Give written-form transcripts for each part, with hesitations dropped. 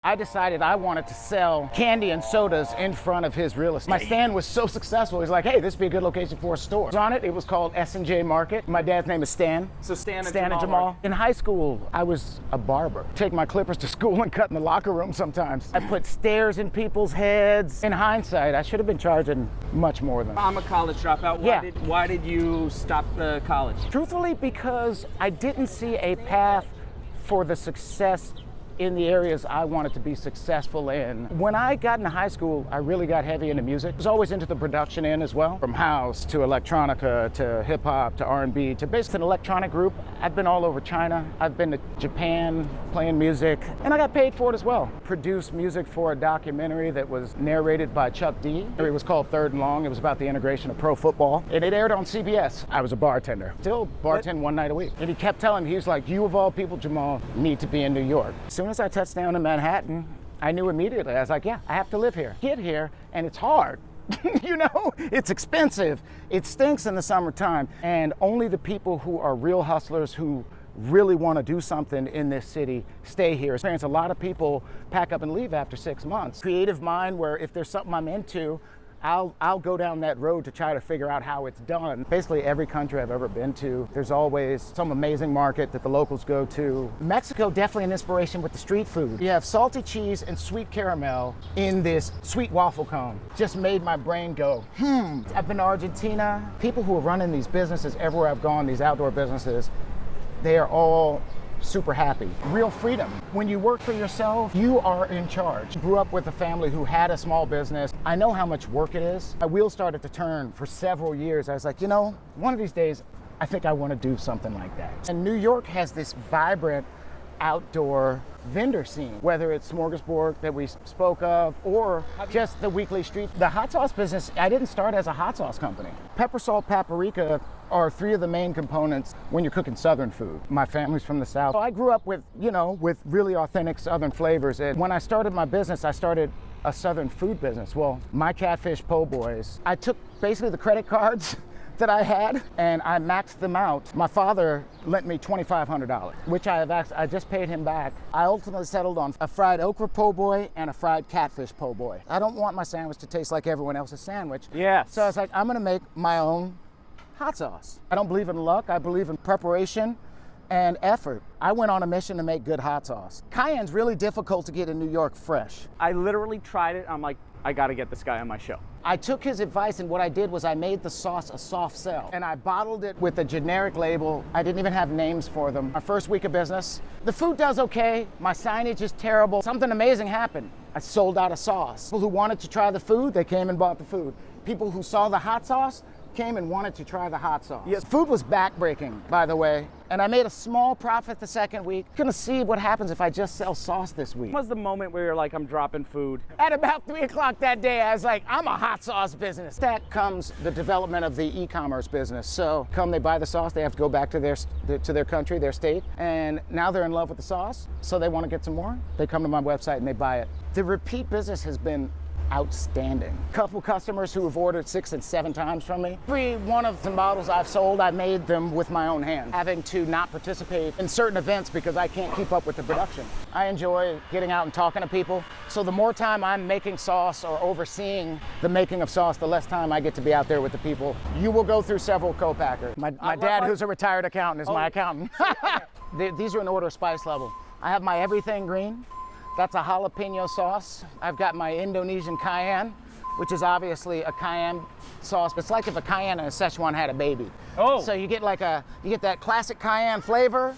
I decided I wanted to sell candy and sodas in front of his real estate. My stand was so successful, he's like, hey, this would be a good location for a store. On it was called S&J Market. My dad's name is Stan. So Stan and Jamal. In high school, I was a barber. Take my clippers to school and cut in the locker room sometimes. I put stairs in people's heads. In hindsight, I should have been charging much more than that. I'm a college dropout. Why did you stop the college? Truthfully, because I didn't see a path for the success in the areas I wanted to be successful in. When I got into high school, I really got heavy into music. I was always into the production end as well, from house to electronica to hip hop to R&B to basically an electronic group. I've been all over China. I've been to Japan playing music, and I got paid for it as well. Produced music for a documentary that was narrated by Chuck D. It was called Third and Long. It was about the integration of pro football, and it aired on CBS. I was a bartender, still bartend one night a week. And he kept telling me, he was like, you of all people, Jamal, need to be in New York. As soon as I touched down in Manhattan, I knew immediately. I was like, yeah, I have to live here. Get here, and it's hard. You know, it's expensive. It stinks in the summertime. And only the people who are real hustlers who really want to do something in this city stay here. A lot of people pack up and leave after 6 months. Creative mind, where if there's something I'm into, I'll go down that road to try to figure out how it's done. Basically every country I've ever been to, there's always some amazing market that the locals go to. Mexico, definitely an inspiration with the street food. You have salty cheese and sweet caramel in this sweet waffle cone. Just made my brain go, I've been to Argentina. People who are running these businesses everywhere I've gone, these outdoor businesses, they are all super happy. Real freedom. When you work for yourself, you are in charge. Grew up with a family who had a small business. I know how much work it is. My wheels started to turn for several years. I was like, you know, one of these days, I think I want to do something like that. And New York has this vibrant outdoor vendor scene, whether it's Smorgasburg that we spoke of or just the weekly street. The hot sauce business, I didn't start as a hot sauce company. Pepper, salt, paprika are three of the main components when you're cooking Southern food. My family's from the South. I grew up with, with really authentic Southern flavors. And when I started my business, I started a Southern food business. Well, my catfish po' boys, I took basically the credit cards that I had and I maxed them out. My father lent me $2,500, which I just paid him back. I ultimately settled on a fried okra po' boy and a fried catfish po' boy. I don't want my sandwich to taste like everyone else's sandwich. Yes. So I was like, I'm gonna make my own hot sauce. I don't believe in luck, I believe in preparation and effort. I went on a mission to make good hot sauce. Cayenne's really difficult to get in New York fresh. I literally tried it, I'm like, I gotta get this guy on my show. I took his advice, and what I did was I made the sauce a soft sell, and I bottled it with a generic label. I didn't even have names for them. Our first week of business, the food does okay, my signage is terrible. Something amazing happened. I sold out of sauce. People who wanted to try the food, they came and bought the food. People who saw the hot sauce came and wanted to try the hot sauce. Yes. Food was backbreaking, by the way, and I made a small profit the second week. Gonna see what happens if I just sell sauce this week. What was the moment where you're like, I'm dropping food? At about 3 o'clock that day, I was like, I'm a hot sauce business. That comes the development of the e-commerce business. So they buy the sauce, they have to go back to their country, their state, and now they're in love with the sauce, so they want to get some more. They come to my website and they buy it. The repeat business has been outstanding. Couple customers who have ordered 6 and 7 times from me. Every one of the models I've sold, I made them with my own hands, having to not participate in certain events because I can't keep up with the production. I enjoy getting out and talking to people, so the more time I'm making sauce or overseeing the making of sauce, the less time I get to be out there with the people. You will go through several co-packers. My dad, who's a retired accountant, is my accountant. These are in order of spice level. I have my everything green. That's a jalapeno sauce. I've got my Indonesian cayenne, which is obviously a cayenne sauce. It's like if a cayenne and a Szechuan had a baby. Oh. So you get that classic cayenne flavor.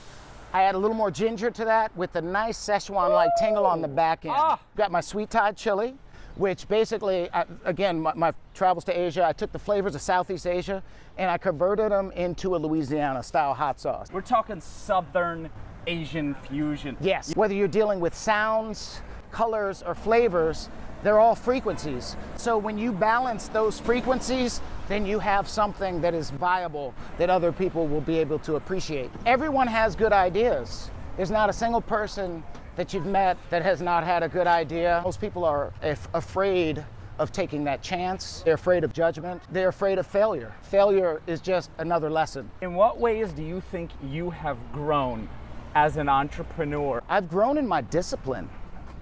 I add a little more ginger to that with the nice Szechuan-like tingle on the back end. Got my sweet Thai chili, which basically, again, my travels to Asia, I took the flavors of Southeast Asia and I converted them into a Louisiana-style hot sauce. We're talking Southern Asian fusion. Yes. Whether you're dealing with sounds, colors, or flavors, they're all frequencies. So when you balance those frequencies, then you have something that is viable that other people will be able to appreciate. Everyone has good ideas. There's not a single person that you've met that has not had a good idea. Most people are afraid of taking that chance. They're afraid of judgment. They're afraid of failure. Failure is just another lesson. In what ways do you think you have grown as an entrepreneur? I've grown in my discipline.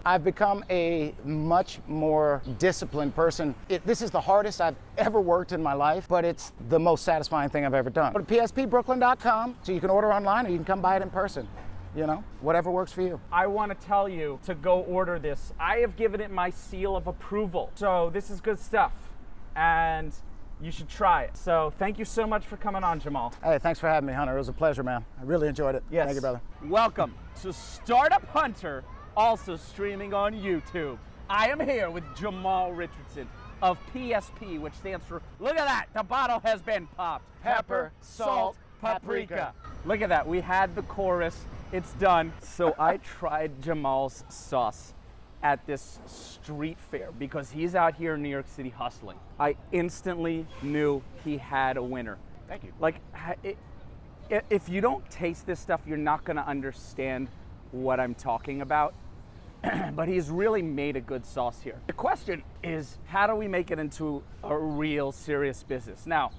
I've become a much more disciplined person. This is the hardest I've ever worked in my life, but it's the most satisfying thing I've ever done. Go to pspbrooklyn.com so you can order online or you can come buy it in person. You know, whatever works for you. I want to tell you to go order this. I have given it my seal of approval. So this is good stuff, and you should try it. So thank you so much for coming on, Jamal. Hey, thanks for having me, Hunter. It was a pleasure, man. I really enjoyed it. Yes. Thank you, brother. Welcome to Startup Hunter, also streaming on YouTube. I am here with Jamal Richardson of PSP, which stands for, look at that, the bottle has been popped. Pepper, salt, paprika. Look at that, we had the chorus, it's done. So I tried Jamal's sauce at this street fair because he's out here in New York City hustling. I instantly knew he had a winner. Thank you. Like, if you don't taste this stuff, you're not gonna understand what I'm talking about. But he's really made a good sauce here. The question is, how do we make it into a real serious business? Now,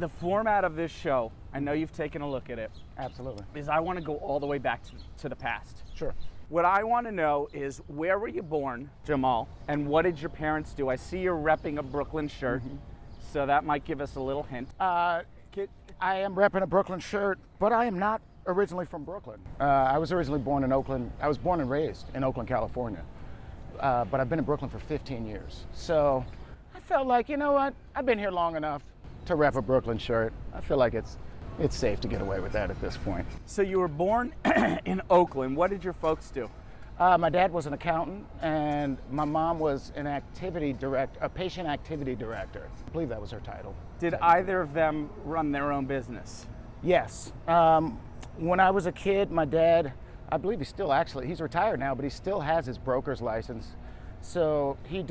the format of this show, I know you've taken a look at it, Absolutely. is I want to go all the way back to the past. Sure. What I want to know is, where were you born, Jamal, and what did your parents do? I see you're repping a Brooklyn shirt, so that might give us a little hint. I am repping a Brooklyn shirt, but I am not originally from Brooklyn. I was originally born in Oakland. I was born and raised in Oakland, California. But I've been in Brooklyn for 15 years. So I felt like, you know what? I've been here long enough to rep a Brooklyn shirt. I feel like it's safe to get away with that at this point. So you were born in Oakland. What did your folks do? My dad was an accountant, and my mom was a patient activity director. I believe that was her title. Did either of them run their own business? Yes. When I was a kid, my dad, I believe he's retired now, but he still has his broker's license. So he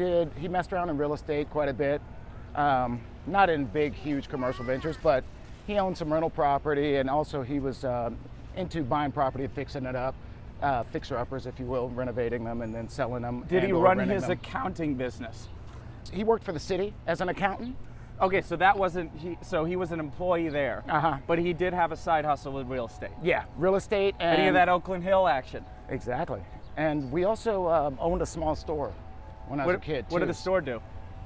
messed around in real estate quite a bit. Not in big, huge commercial ventures, but he owned some rental property, and also he was into buying property and fixing it up, fixer-uppers, if you will, renovating them and then selling them. Did he run his accounting business? He worked for the city as an accountant. Okay, so that wasn't, he was an employee there, but he did have a side hustle with real estate. Yeah, real estate. And any of that Oakland Hill action? Exactly. And we also owned a small store when I was a kid, too. What did the store do?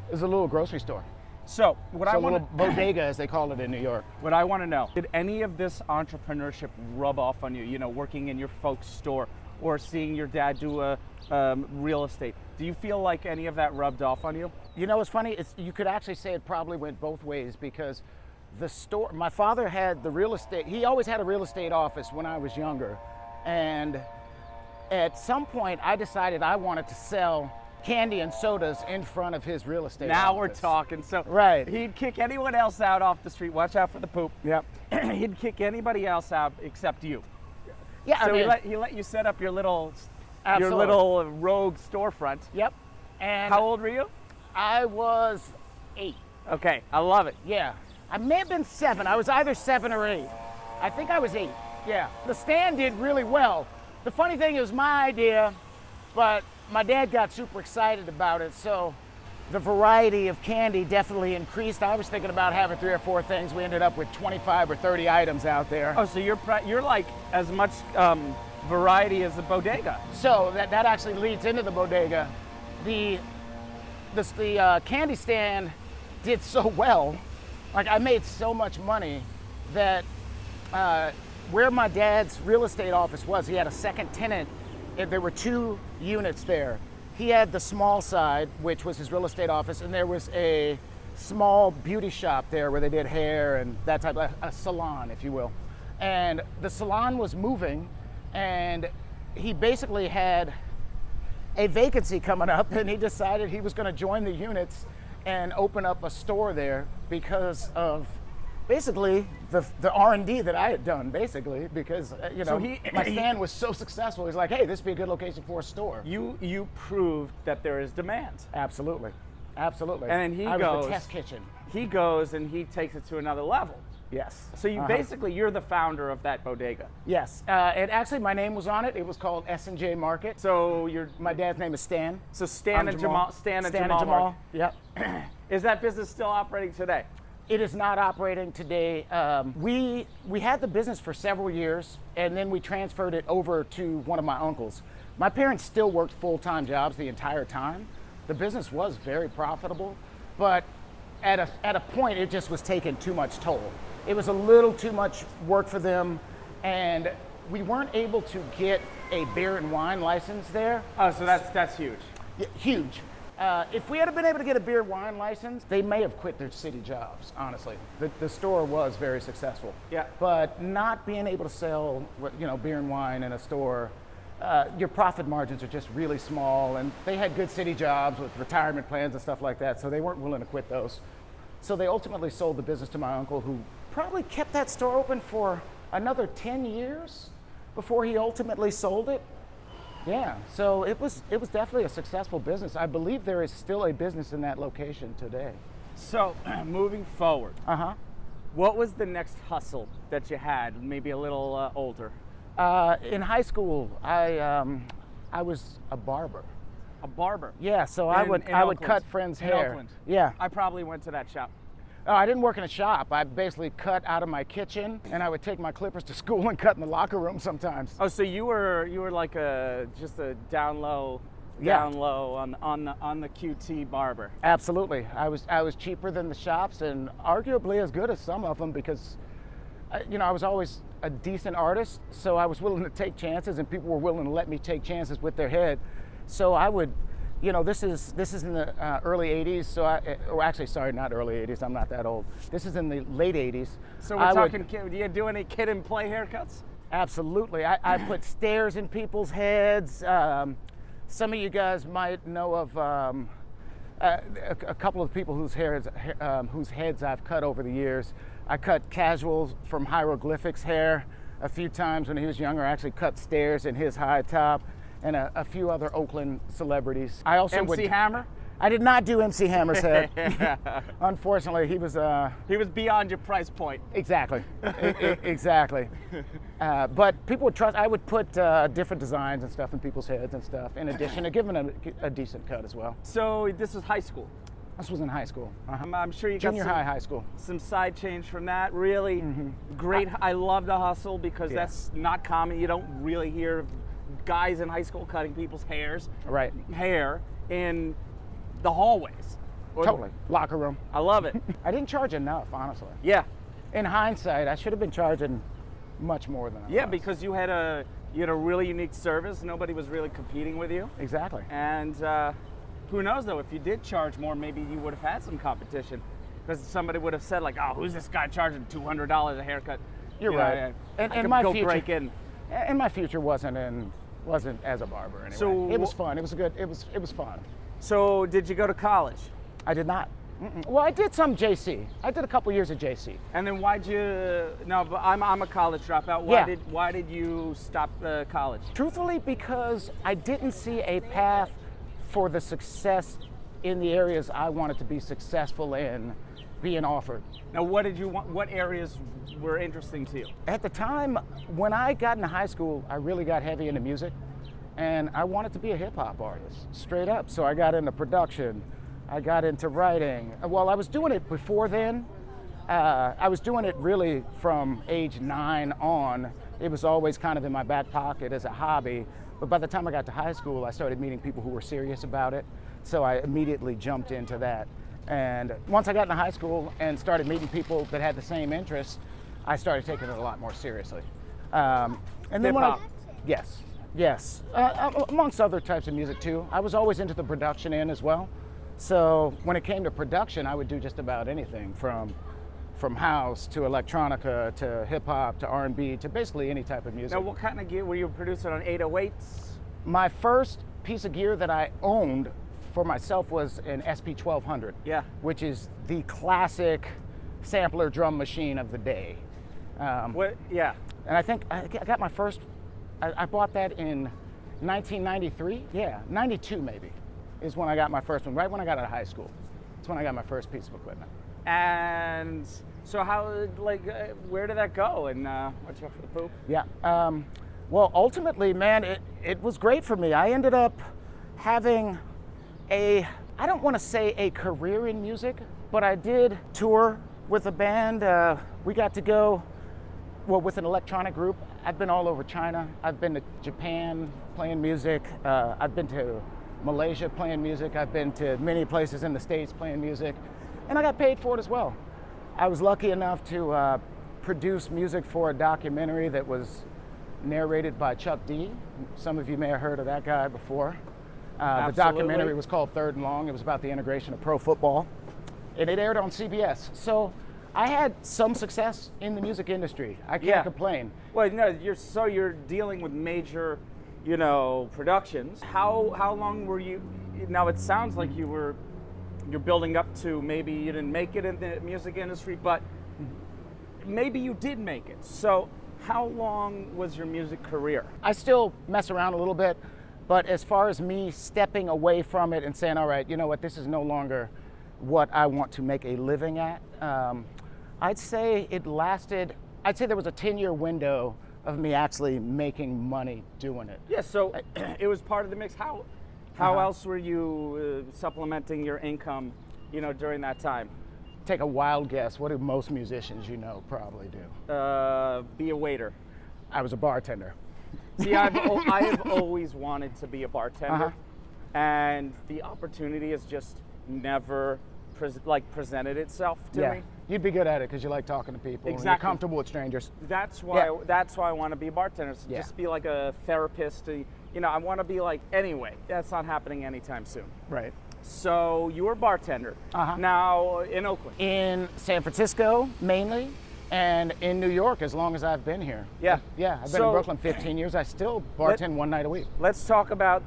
It was a little grocery store. So A little bodega, as they call it in New York. What I want to know, did any of this entrepreneurship rub off on you, you know, working in your folks' store or seeing your dad do real estate? Do you feel like any of that rubbed off on you? You know, it's funny, you could actually say it probably went both ways, because the store, my father had the real estate, he always had a real estate office when I was younger. And at some point I decided I wanted to sell candy and sodas in front of his real estate Now office. we're talking. So right. He'd kick anyone else out off the street. Watch out for the poop. Yep. He'd kick anybody else out except you. Yeah, So I mean, he let you set up your little Absolutely. rogue storefront. Yep. And How old were you? I was 8. Okay, I love it. Yeah. I may have been 7. I was either 7 or 8. I think I was 8. Yeah. The stand did really well. The funny thing, it was my idea, but my dad got super excited about it, so the variety of candy definitely increased. I was thinking about having 3 or 4 things. We ended up with 25 or 30 items out there. Oh, so you're like as much variety as a bodega. So that actually leads into the bodega. The candy stand did so well, like I made so much money that where my dad's real estate office was, he had a second tenant. There were 2 units there. He had the small side, which was his real estate office, and there was a small beauty shop there where they did hair and that type of a salon, if you will. And the salon was moving, and he basically had a vacancy coming up, and he decided he was going to join the units and open up a store there because of basically the R&D that I had done, basically, because my stand was so successful. He's like, hey, this would be a good location for a store. You proved that there is demand. Absolutely. Absolutely. And then I was the test kitchen. He goes and he takes it to another level. Yes. So you're the founder of that bodega. Yes. And actually my name was on it. It was called S&J Market. So my dad's name is Stan. So Stan and Jamal. Stan and Jamal. Yep. Is that business still operating today? It is not operating today. We had the business for several years, and then we transferred it over to one of my uncles. My parents still worked full-time jobs the entire time. The business was very profitable, but at a point it just was taking too much toll. It was a little too much work for them, and we weren't able to get a beer and wine license there. Oh, so that's huge. Yeah, huge. If we had been able to get a beer and wine license, they may have quit their city jobs, honestly. The store was very successful. Yeah. But not being able to sell, beer and wine in a store, your profit margins are just really small, and they had good city jobs with retirement plans and stuff like that, so they weren't willing to quit those. So they ultimately sold the business to my uncle, who probably kept that store open for another 10 years before he ultimately sold it. Yeah, so it was definitely a successful business. I believe there is still a business in that location today. So moving forward, Uh-huh. what was the next hustle that you had, maybe a little older? In high school, I was a barber. A barber? Yeah, so I would Oakland. cut friends' In hair. Oakland. Yeah. I probably went to that shop. Oh, I didn't work in a shop. I basically cut out of my kitchen, and I would take my clippers to school and cut in the locker room sometimes. Oh, so you were like just a down low Yeah. on the QT barber. Absolutely. I was cheaper than the shops, and arguably as good as some of them, because I was always a decent artist, so I was willing to take chances, and people were willing to let me take chances with their head. So I would, this is in the early 80s, so not early 80s, I'm not that old. This is in the late 80s. So we're talking, do you do any kid and play haircuts? Absolutely. I put stairs in people's heads. Some of you guys might know of a couple of people whose heads I've cut over the years. I cut Casual from Hieroglyphics hair a few times when he was younger. I actually cut Stairs in his high top, and a few other Oakland celebrities. I also MC Hammer? I did not do MC Hammer's head. Unfortunately, he was beyond your price point. Exactly. Exactly. But people would trust. I would put different designs and stuff in people's heads and stuff, in addition to giving a decent cut as well. So this was high school. This was in high school. Uh-huh. I'm sure you Junior got high school. some side change from that. Really great. I love the hustle because Yeah. that's not common. You don't really hear of guys in high school cutting people's hair in the hallways. Totally. Locker room. I love it. I didn't charge enough, honestly. Yeah. In hindsight, I should have been charging much more than I Yeah, was. because you had a really unique service. Nobody was really competing with you. Exactly. And who knows though, if you did charge more, maybe you would have had some competition, because somebody would have said like, "Oh, who's this guy charging $200 a haircut?" You're right. And And my go future, break in. and my future wasn't as a barber anyway. So it was fun. It was fun. So did you go to college? I did not. Well, I did some JC. I did a couple years of JC. And then why'd you? No, but I'm a college dropout. Yeah. Why did you stop college? Truthfully, because I didn't see a path for the success in the areas I wanted to be successful in being offered. Now, what did you want? What areas were interesting to you? At the time, when I got into high school, I really got heavy into music, and I wanted to be a hip hop artist, straight up. So I got into production, I got into writing. Well, I was doing it before then. I was doing it really from age 9 on. It was always kind of in my back pocket as a hobby. But by the time I got to high school, I started meeting people who were serious about it. So I immediately jumped into that. And once I got into high school and started meeting people that had the same interests, I started taking it a lot more seriously. And then when Hip-hop. Yes. Amongst other types of music too. I was always into the production end as well. So when it came to production, I would do just about anything from house to electronica to hip hop to R&B to basically any type of music. Now, what kind of gear were you producing on 808s? My first piece of gear that I owned for myself was an SP1200. Yeah. Which is the classic sampler drum machine of the day. What? Yeah. And I think I got my first, I bought that in 1993. Yeah, 92 maybe is when I got my first one, right when I got out of high school. That's when I got my first piece of equipment. And so how, where did that go? And watch out for the poop. Yeah. Well, ultimately, man, it was great for me. I ended up having I don't want to say a career in music, but I did tour with a band. We got to go, well, with an electronic group I've been all over China. I've been to Japan playing music. I've been to Malaysia playing music. I've been to many places in the States playing music. And I got paid for it as well. I was lucky enough to produce music for a documentary that was narrated by Chuck D. Some of you may have heard of that guy before. The documentary was called Third and Long. It was about the integration of pro football. And it aired on CBS. So I had some success in the music industry. I can't complain. Well, no, you're dealing with major, productions. How long were you? Now it sounds like you're building up to maybe you didn't make it in the music industry, but maybe you did make it. So how long was your music career? I still mess around a little bit, but as far as me stepping away from it and saying, all right, you know what, this is no longer what I want to make a living at, I'd say there was a 10-year window of me actually making money doing it. Yeah, so it was part of the mix. How else were you supplementing your income, during that time? Take a wild guess. What do most musicians probably do? Be a waiter. I was a bartender. See, I have always wanted to be a bartender, and the opportunity has just never presented itself to me. You'd be good at it because you like talking to people. Exactly. And you're comfortable with strangers. That's why I want to be a bartender. So just be like a therapist. I want to be like, anyway, that's not happening anytime soon. Right. So you were a bartender. Now in Oakland. In San Francisco, mainly, and in New York as long as I've been here. Yeah. Yeah, I've been in Brooklyn 15 years. I still bartend one night a week. Let's talk about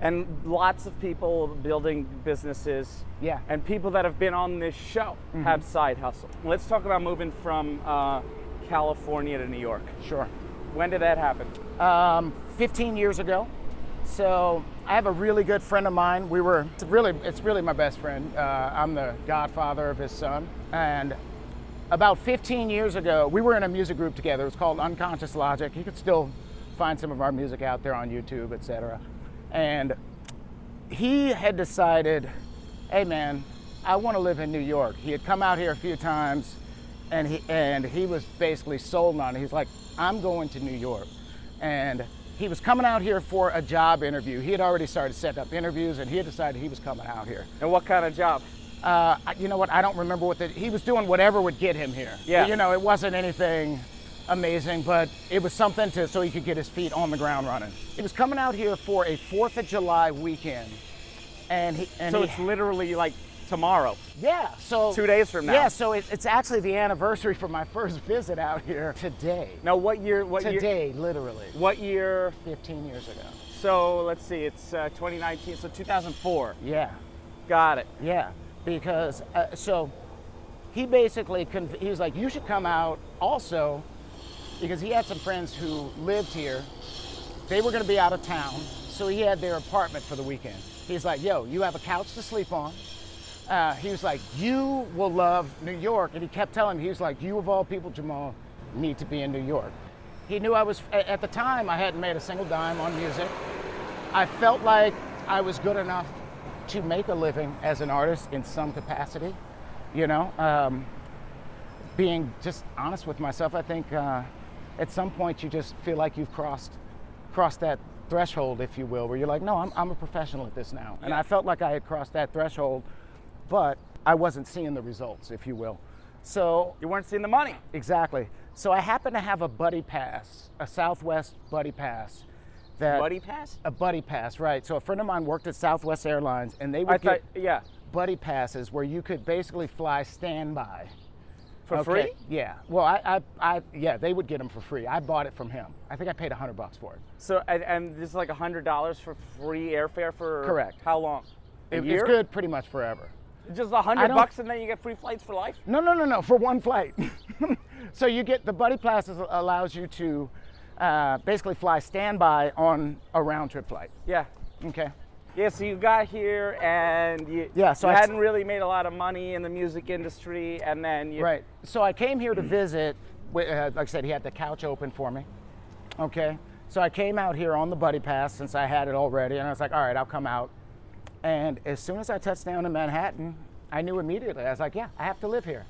and lots of people building businesses. Yeah. And people that have been on this show have side hustle. Let's talk about moving from California to New York. Sure. When did that happen? 15 years ago. So I have a really good friend of mine. It's really my best friend. I'm the godfather of his son. And about 15 years ago, we were in a music group together. It was called Unconscious Logic. You could still find some of our music out there on YouTube, etc. And he had decided, hey man, I want to live in New York. He had come out here a few times, and he was basically sold on it. He's like, I'm going to New York. And he was coming out here for a job interview. He had already started setting up interviews, and he had decided he was coming out here. And what kind of job? You know what? I don't remember he was doing whatever would get him here. Yeah. It wasn't anything amazing, but it was something so he could get his feet on the ground running. He was coming out here for a 4th of July weekend, it's literally like tomorrow. Yeah, so 2 days from now. Yeah, so it's actually the anniversary for my first visit out here today. Now, what year? Today, literally. What year? 15 years ago. So let's see, it's 2019, so 2004. Yeah. Got it. Yeah, because so he basically he was like, you should come out also, because he had some friends who lived here. They were going to be out of town, so he had their apartment for the weekend. He's like, yo, you have a couch to sleep on. He was like, you will love New York. And he kept telling me, he was like, you of all people, Jamal, need to be in New York. He knew at the time, I hadn't made a single dime on music. I felt like I was good enough to make a living as an artist in some capacity, being just honest with myself. I think at some point you just feel like you've crossed that threshold, if you will, where you're like, no, I'm a professional at this now. And I felt like I had crossed that threshold, but I wasn't seeing the results, if you will. So you weren't seeing the money. Exactly. So I happened to have a buddy pass, a Southwest buddy pass. Buddy pass? A buddy pass, right. So a friend of mine worked at Southwest Airlines, and they would get buddy passes where you could basically fly standby. For free? Yeah. Well, they would get them for free. I bought it from him. I think I paid $100 for it. So, and this is like $100 for free airfare for Correct. How long? A year? It's good pretty much forever. Just $100 and then you get free flights for life? No, for one flight. So you get, the buddy passes allows you to basically fly standby on a round trip flight. Yeah. Okay. Yeah, so you got here and you hadn't really made a lot of money in the music industry, and then you... Right. So I came here to visit, like I said, he had the couch open for me. Okay. So I came out here on the buddy pass since I had it already, and I was like, all right, I'll come out. And as soon as I touched down in Manhattan, I knew immediately. I was like, yeah, I have to live here.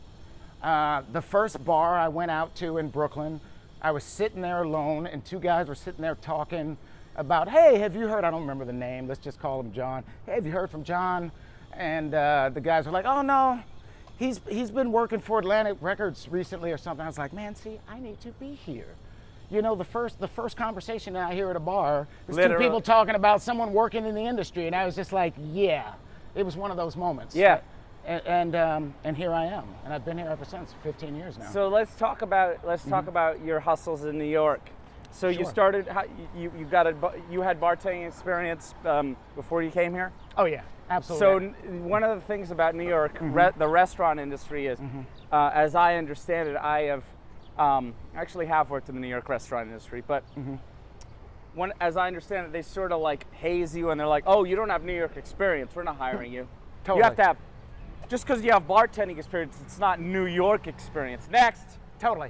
The first bar I went out to in Brooklyn, I was sitting there alone, and two guys were sitting there talking about, hey, have you heard, I don't remember the name, let's just call him John. Hey, have you heard from John? And the guys were like, oh no, he's been working for Atlantic Records recently or something. I was like, man, see, I need to be here. You know, the first conversation that I hear at a bar is two people talking about someone working in the industry, and I was just like, yeah, it was one of those moments. Yeah. And here I am, and I've been here ever since, 15 years now. So let's talk about your hustles in New York. So you Sure. started, you had bartending experience before you came here? Oh yeah, absolutely. So one of the things about New York, the restaurant industry is, as I understand it, I have actually have worked in the New York restaurant industry, but as I understand it, they sort of like haze you and they're like, oh, you don't have New York experience, we're not hiring you. Totally. You have to have, just because you have bartending experience, it's not New York experience. Next. Totally.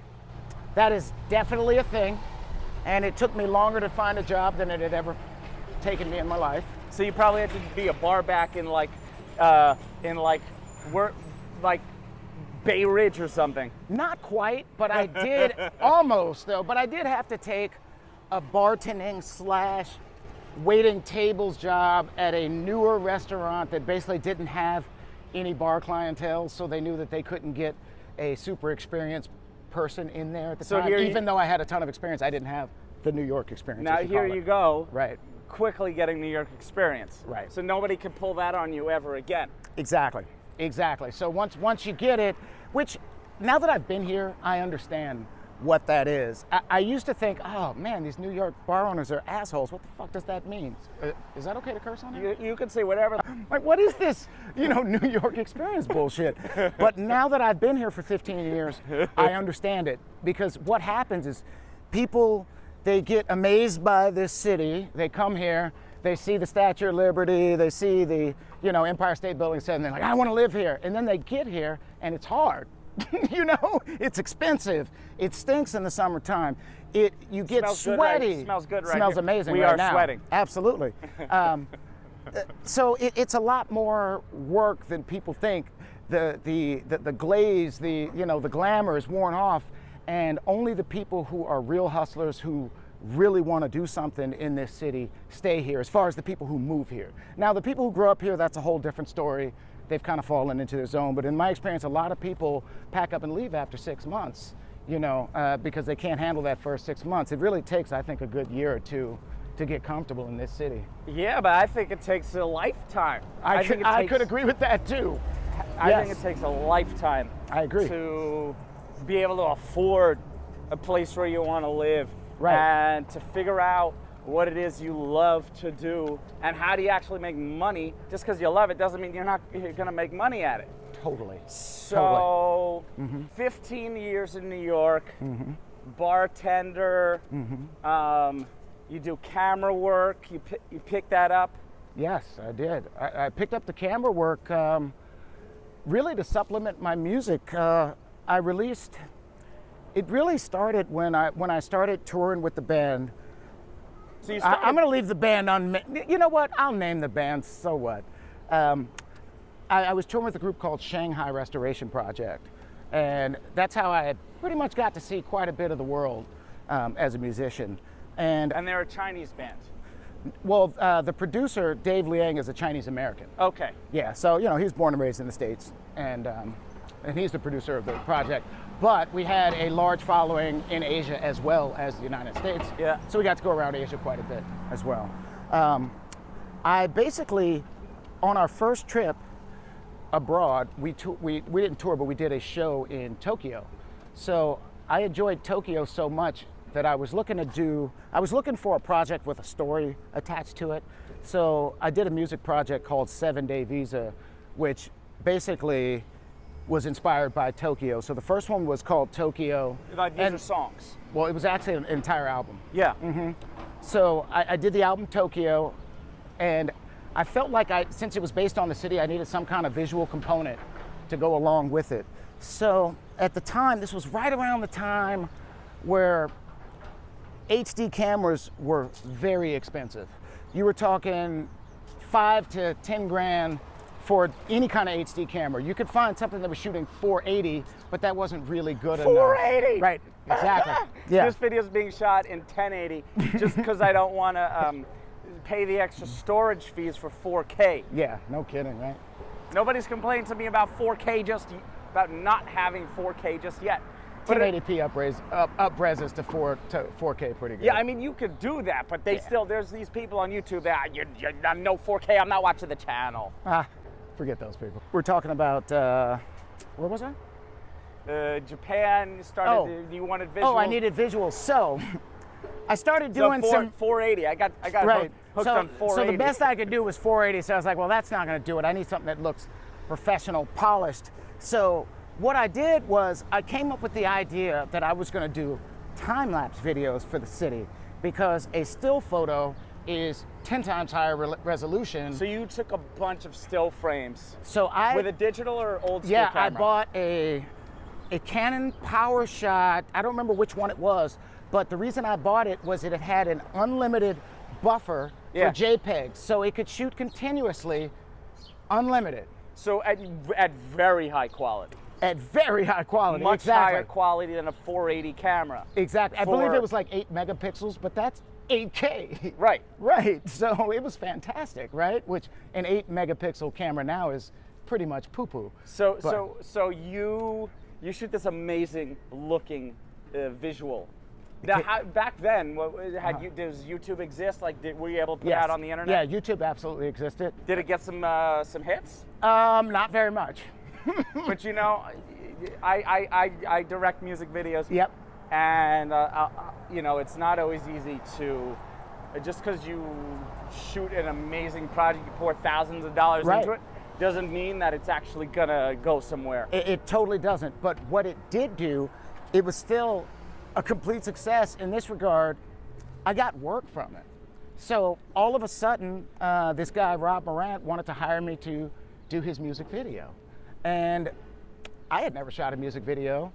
That is definitely a thing, and it took me longer to find a job than it had ever taken me in my life. So you probably had to be a bar back in like Bay Ridge or something. Not quite, but I did almost though. But I did have to take a bartending / waiting tables job at a newer restaurant that basically didn't have any bar clientele, so they knew that they couldn't get a super experienced person in there at the time. Even though I had a ton of experience, I didn't have the New York experience. Now here you go. Right. Quickly getting New York experience. Right. So nobody can pull that on you ever again. Exactly. So once you get it, which now that I've been here, I understand what that is. I used to think, oh man, these New York bar owners are assholes. What the fuck does that mean? Is that okay to curse on it? You can say whatever. Like, what is this, New York experience bullshit? But now that I've been here for 15 years, I understand it. Because what happens is people, they get amazed by this city. They come here, they see the Statue of Liberty, they see the, Empire State Building, and they're like, I want to live here. And then they get here, and it's hard. It's expensive. It stinks in the summertime. You get smells sweaty. Good, right? Smells good, right? Smells here. amazing. We right are now. sweating. Absolutely. So it's a lot more work than people think. The glaze, the glamour is worn off, and only the people who are real hustlers who really want to do something in this city stay here, as far as the people who move here. Now, the people who grow up here, that's a whole different story. They've kind of fallen into their zone. But in my experience, a lot of people pack up and leave after 6 months, because they can't handle that first 6 months. It really takes, I think, a good year or two to get comfortable in this city. Yeah, but I think it takes a lifetime. I could agree with that too. I think it takes a lifetime. I agree. To be able to afford a place where you want to live. Right. And to figure out what it is you love to do and how do you actually make money. Just because you love it doesn't mean you're going to make money at it. Totally. So, 15 years in New York, bartender, you do camera work, you pick that up? Yes, I did. I picked up the camera work really to supplement my music. It really started when I started touring with the band. So I'm going to leave the band you know what? I'll name the band, so what? I was touring with a group called Shanghai Restoration Project, and that's how I had pretty much got to see quite a bit of the world as a musician. And they're a Chinese band? Well, the producer, Dave Liang, is a Chinese American. Okay. Yeah, so, he was born and raised in the States, and he's the producer of the project. But we had a large following in Asia as well as the United States. Yeah. So we got to go around Asia quite a bit as well. I basically, on our first trip abroad, we didn't tour, but we did a show in Tokyo. So I enjoyed Tokyo so much that I was looking for a project with a story attached to it. So I did a music project called 7 Day Visa, which basically was inspired by Tokyo. So the first one was called Tokyo. Like these are songs? Well, it was actually an entire album. Yeah. So I did the album Tokyo, and I felt like since it was based on the city, I needed some kind of visual component to go along with it. So at the time, this was right around the time where HD cameras were very expensive. You were talking $5 to $10 grand for any kind of HD camera. You could find something that was shooting 480, but that wasn't really good enough. 480. Right, exactly. Yeah. This video is being shot in 1080 just because I don't want to pay the extra storage fees for 4K. Yeah, no kidding, right? Nobody's complained to me about 4K about not having 4K just yet. But 1080p upreses to 4K pretty good. yeah, I mean, you could do that, but they still, there's these people on YouTube that, you're no 4K, I'm not watching the channel. Forget those people. We're talking about, where was I? Japan started, you wanted visual. Oh, I needed visuals. So, I started doing some 480. I got right. hooked on 480. So the best I could do was 480. So I was like, well, that's not going to do it. I need something that looks professional, polished. So what I did was I came up with the idea that I was going to do time-lapse videos for the city because a still photo is 10 times higher resolution. So you took a bunch of still frames. So with a digital or old school camera? camera? I bought a Canon PowerShot. I don't remember which one it was, but the reason I bought it was it had an unlimited buffer for JPEGs, so it could shoot continuously, unlimited. So at very high quality. At very high quality, Much exactly. higher quality than a 480 camera. Exactly. I believe it was like 8 megapixels, but that's 8K. Right. Right. So it was fantastic, right? Which an 8 megapixel camera now is pretty much poo-poo. So you shoot this amazing looking visual. Now, back then, does YouTube exist? Like, were you able to put it out on the internet? Yeah, YouTube absolutely existed. Did it get some hits? Not very much. But you know, I direct music videos. Yep. And you know, it's not always easy to, just because you shoot an amazing project, you pour thousands of dollars into it, doesn't mean that it's actually gonna go somewhere. It totally doesn't. But what it did do, it was still a complete success in this regard. I got work from it. So all of a sudden, this guy, Rob Morant, wanted to hire me to do his music video. And I had never shot a music video,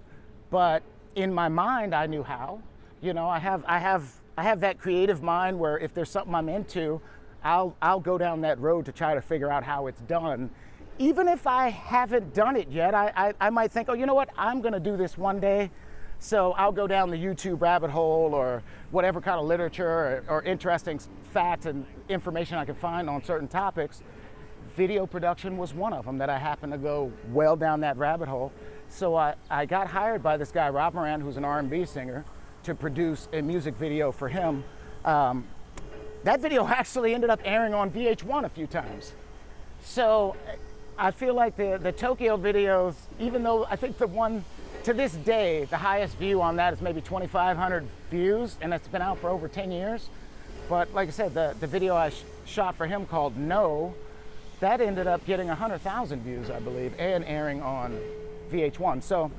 but in my mind, I knew how. You know, I have that creative mind where if there's something I'm into, I'll go down that road to try to figure out how it's done. Even if I haven't done it yet, I might think, oh, you know what, I'm gonna do this one day. So I'll go down the YouTube rabbit hole or whatever kind of literature or interesting facts and information I can find on certain topics. Video production was one of them that I happened to go well down that rabbit hole. So I got hired by this guy, Rob Moran, who's an R&B singer, to produce a music video for him. That video actually ended up airing on VH1 a few times. So I feel like the Tokyo videos, even though I think the one, to this day, the highest view on that is maybe 2,500 views, and it's been out for over 10 years. But like I said, the video I shot for him called No, that ended up getting 100,000 views, I believe, and airing on VH1. So,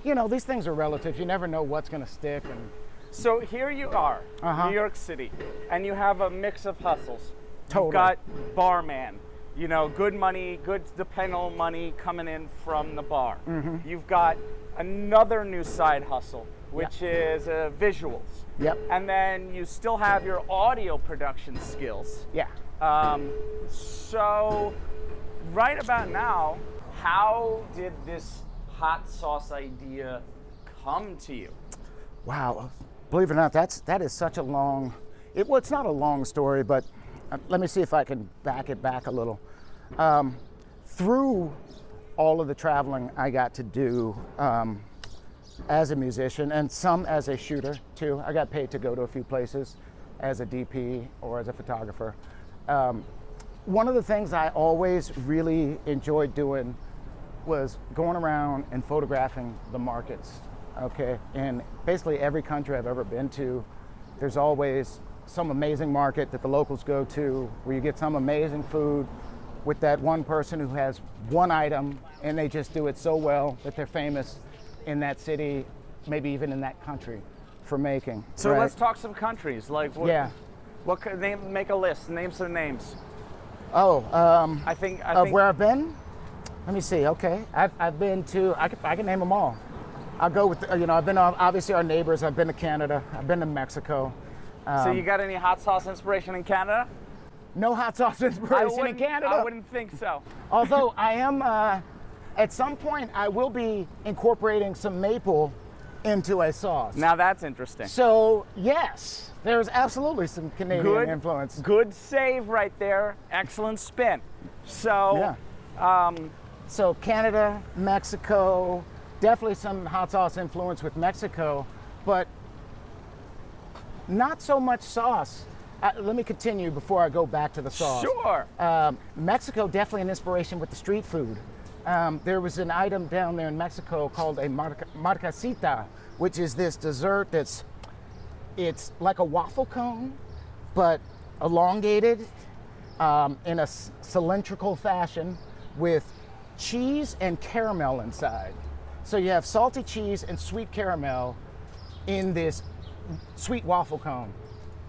you know, these things are relative. You never know what's gonna stick. And so here you are, New York City, and you have a mix of hustles. Totally. You've got barman, you know, good money, good dependable money coming in from the bar. You've got another new side hustle, which is visuals. Yep. And then you still have your audio production skills. Yeah. So right about now, how did this hot sauce idea come to you? Wow, believe it or not, that is such a long, well, it's not a long story, but let me see if I can back it back a little. Through all of the traveling I got to do as a musician and some as a shooter too. I got paid to go to a few places as a DP or as a photographer. One of the things I always really enjoyed doing was going around and photographing the markets, okay? In basically every country I've ever been to, there's always some amazing market that the locals go to where you get some amazing food with that one person who has one item and they just do it so well that they're famous in that city, maybe even in that country for making. So let's talk some countries. Like what, yeah. What could make a list, name some names. Oh, I think where I've been? Let me see. Okay, I've been to. I can name them all. I'll go with you know. I've been obviously our neighbors. I've been to Canada. I've been to Mexico. So you got any hot sauce inspiration in Canada? No hot sauce inspiration in Canada. I wouldn't think so. Although I am, at some point, I will be incorporating some maple into a sauce. Now that's interesting. So yes, there's absolutely some Canadian influence. Good save right there. Excellent spin. So, So Canada, Mexico, definitely some hot sauce influence with Mexico, but not so much sauce. Let me continue before I go back to the sauce. Sure. Mexico, definitely an inspiration with the street food. There was an item down there in Mexico called a marcasita, which is this dessert it's like a waffle cone, but elongated in a cylindrical fashion with cheese and caramel inside. So you have salty cheese and sweet caramel in this sweet waffle cone.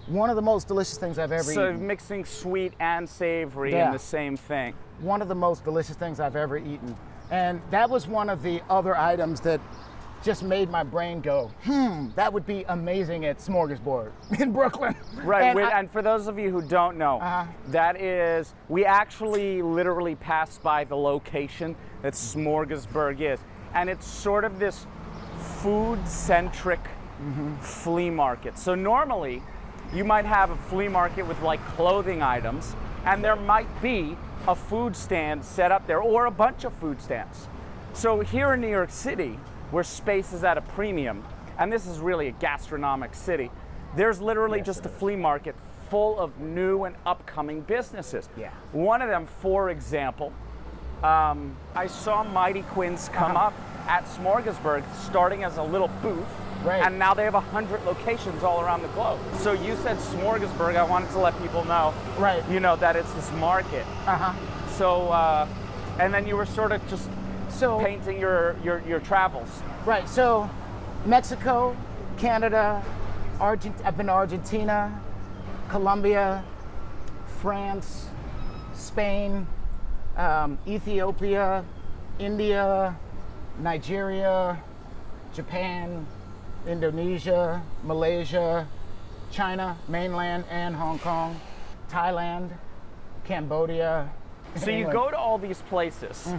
One of the most delicious things I've ever eaten. So mixing sweet and savory in the same thing. One of the most delicious things I've ever eaten. And that was one of the other items that just made my brain go, that would be amazing at Smorgasburg in Brooklyn. Right, and for those of you who don't know, we actually literally passed by the location that Smorgasburg is. And it's sort of this food-centric flea market. So normally, you might have a flea market with like clothing items, and there might be a food stand set up there or a bunch of food stands. So here in New York City, where space is at a premium, and this is really a gastronomic city, there's literally just a flea market full of new and upcoming businesses. Yeah. One of them, for example, I saw Mighty Quinn's come up at Smorgasburg starting as a little booth. Right. And now they have 100 locations all around the globe. So you said Smorgasburg. I wanted to let people know, that it's this market. So, and then you were sort of just painting your travels. Right. So, Mexico, Canada, I've been to Argentina, Colombia, France, Spain, Ethiopia, India, Nigeria, Japan, Indonesia, Malaysia, China, mainland and Hong Kong, Thailand, Cambodia. So you go to all these places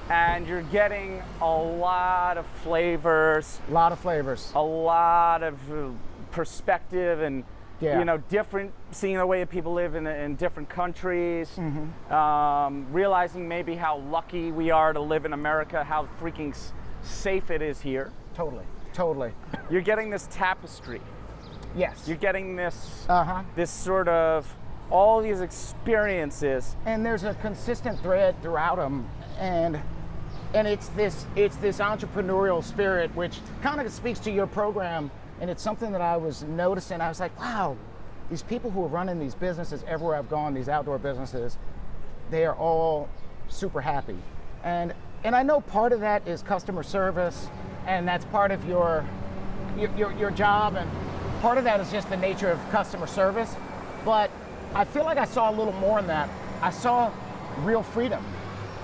and you're getting a lot of flavors. A lot of flavors. A lot of perspective and different, seeing the way that people live in different countries, realizing maybe how lucky we are to live in America, how freaking safe it is here. Totally. You're getting this tapestry. Yes. You're getting this this sort of all these experiences. And there's a consistent thread throughout them, and it's this entrepreneurial spirit, which kind of speaks to your program. And it's something that I was noticing. I was like, wow, these people who are running these businesses everywhere I've gone, these outdoor businesses, they are all super happy. And I know part of that is customer service, and that's part of your job, and part of that is just the nature of customer service. But I feel like I saw a little more in that. I saw real freedom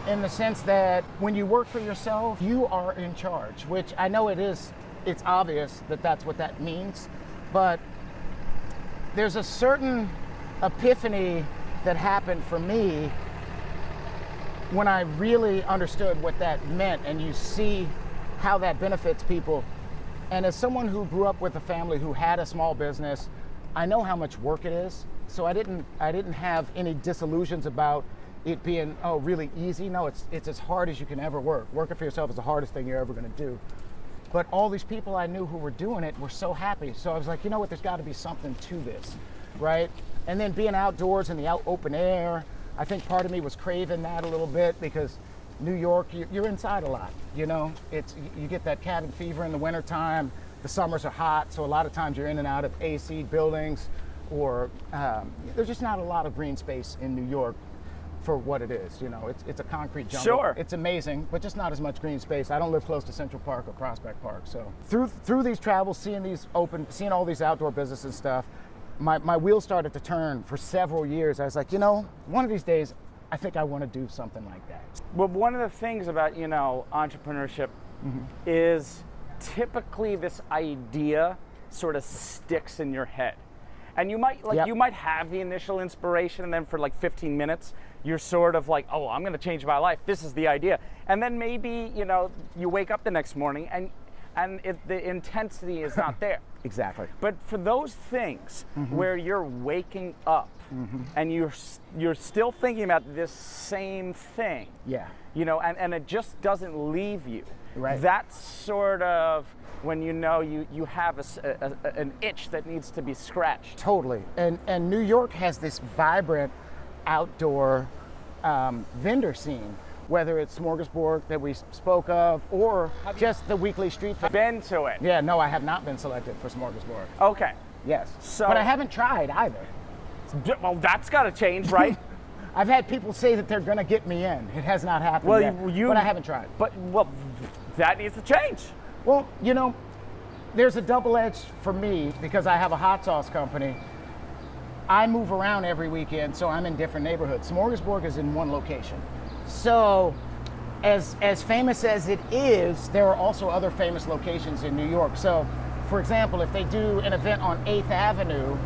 in the sense that when you work for yourself, you are in charge, which I know it's obvious that that's what that means, but there's a certain epiphany that happened for me when I really understood what that meant, and you see how that benefits people. And as someone who grew up with a family who had a small business, I know how much work it is. So I didn't have any disillusions about it being really easy. No, it's as hard as you can ever work. Working for yourself is the hardest thing you're ever going to do. But all these people I knew who were doing it were so happy. So I was like, you know what, there's got to be something to this, right? And then being outdoors in the open air, I think part of me was craving that a little bit because New York, you're inside a lot, you get that cabin fever in the wintertime. The summers are hot, so a lot of times you're in and out of AC buildings, or there's just not a lot of green space in New York for what it is. It's a concrete jungle. Sure. It's amazing, but just not as much green space. I don't live close to Central Park or Prospect Park, so through these travels, seeing all these outdoor businesses and stuff, my wheels started to turn for several years. I was like, one of these days, I think I want to do something like that. Well, one of the things about, entrepreneurship is typically this idea sort of sticks in your head. And you might Yep. you might have the initial inspiration, and then for like 15 minutes, you're sort of like, oh, I'm going to change my life. This is the idea. And then maybe, you know, you wake up the next morning and the intensity is not there. Exactly. But for those things where you're waking up and you're still thinking about this same thing, Yeah. you know, and it just doesn't leave you. Right. That's sort of when you know you have an itch that needs to be scratched. Totally. And New York has this vibrant outdoor vendor scene, whether it's Smorgasburg that we spoke of or just the weekly street fair. Been to it. Yeah, no, I have not been selected for Smorgasburg. Okay. Yes. So- but I haven't tried either. Well, that's got to change, right? I've had people say that they're going to get me in. It has not happened Well, yet, you- but I haven't tried. But that needs to change. Well, you know, there's a double edge for me because I have a hot sauce company. I move around every weekend, so I'm in different neighborhoods. Smorgasburg is in one location. So, as famous as it is, there are also other famous locations in New York. So, for example, if they do an event on 8th Avenue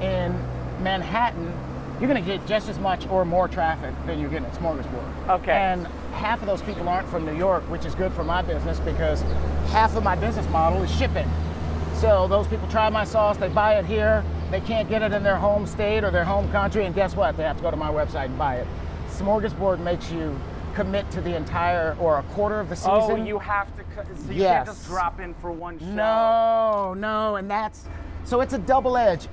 in Manhattan, you're going to get just as much or more traffic than you're getting at Smorgasburg. Okay. And half of those people aren't from New York, which is good for my business because half of my business model is shipping. So those people try my sauce, they buy it here, they can't get it in their home state or their home country, and guess what? They have to go to my website and buy it. Smorgasburg makes you commit to the entire or a quarter of the season. Oh, you have to. So you can't just Yes. drop in for one show. No, and so it's a double edge.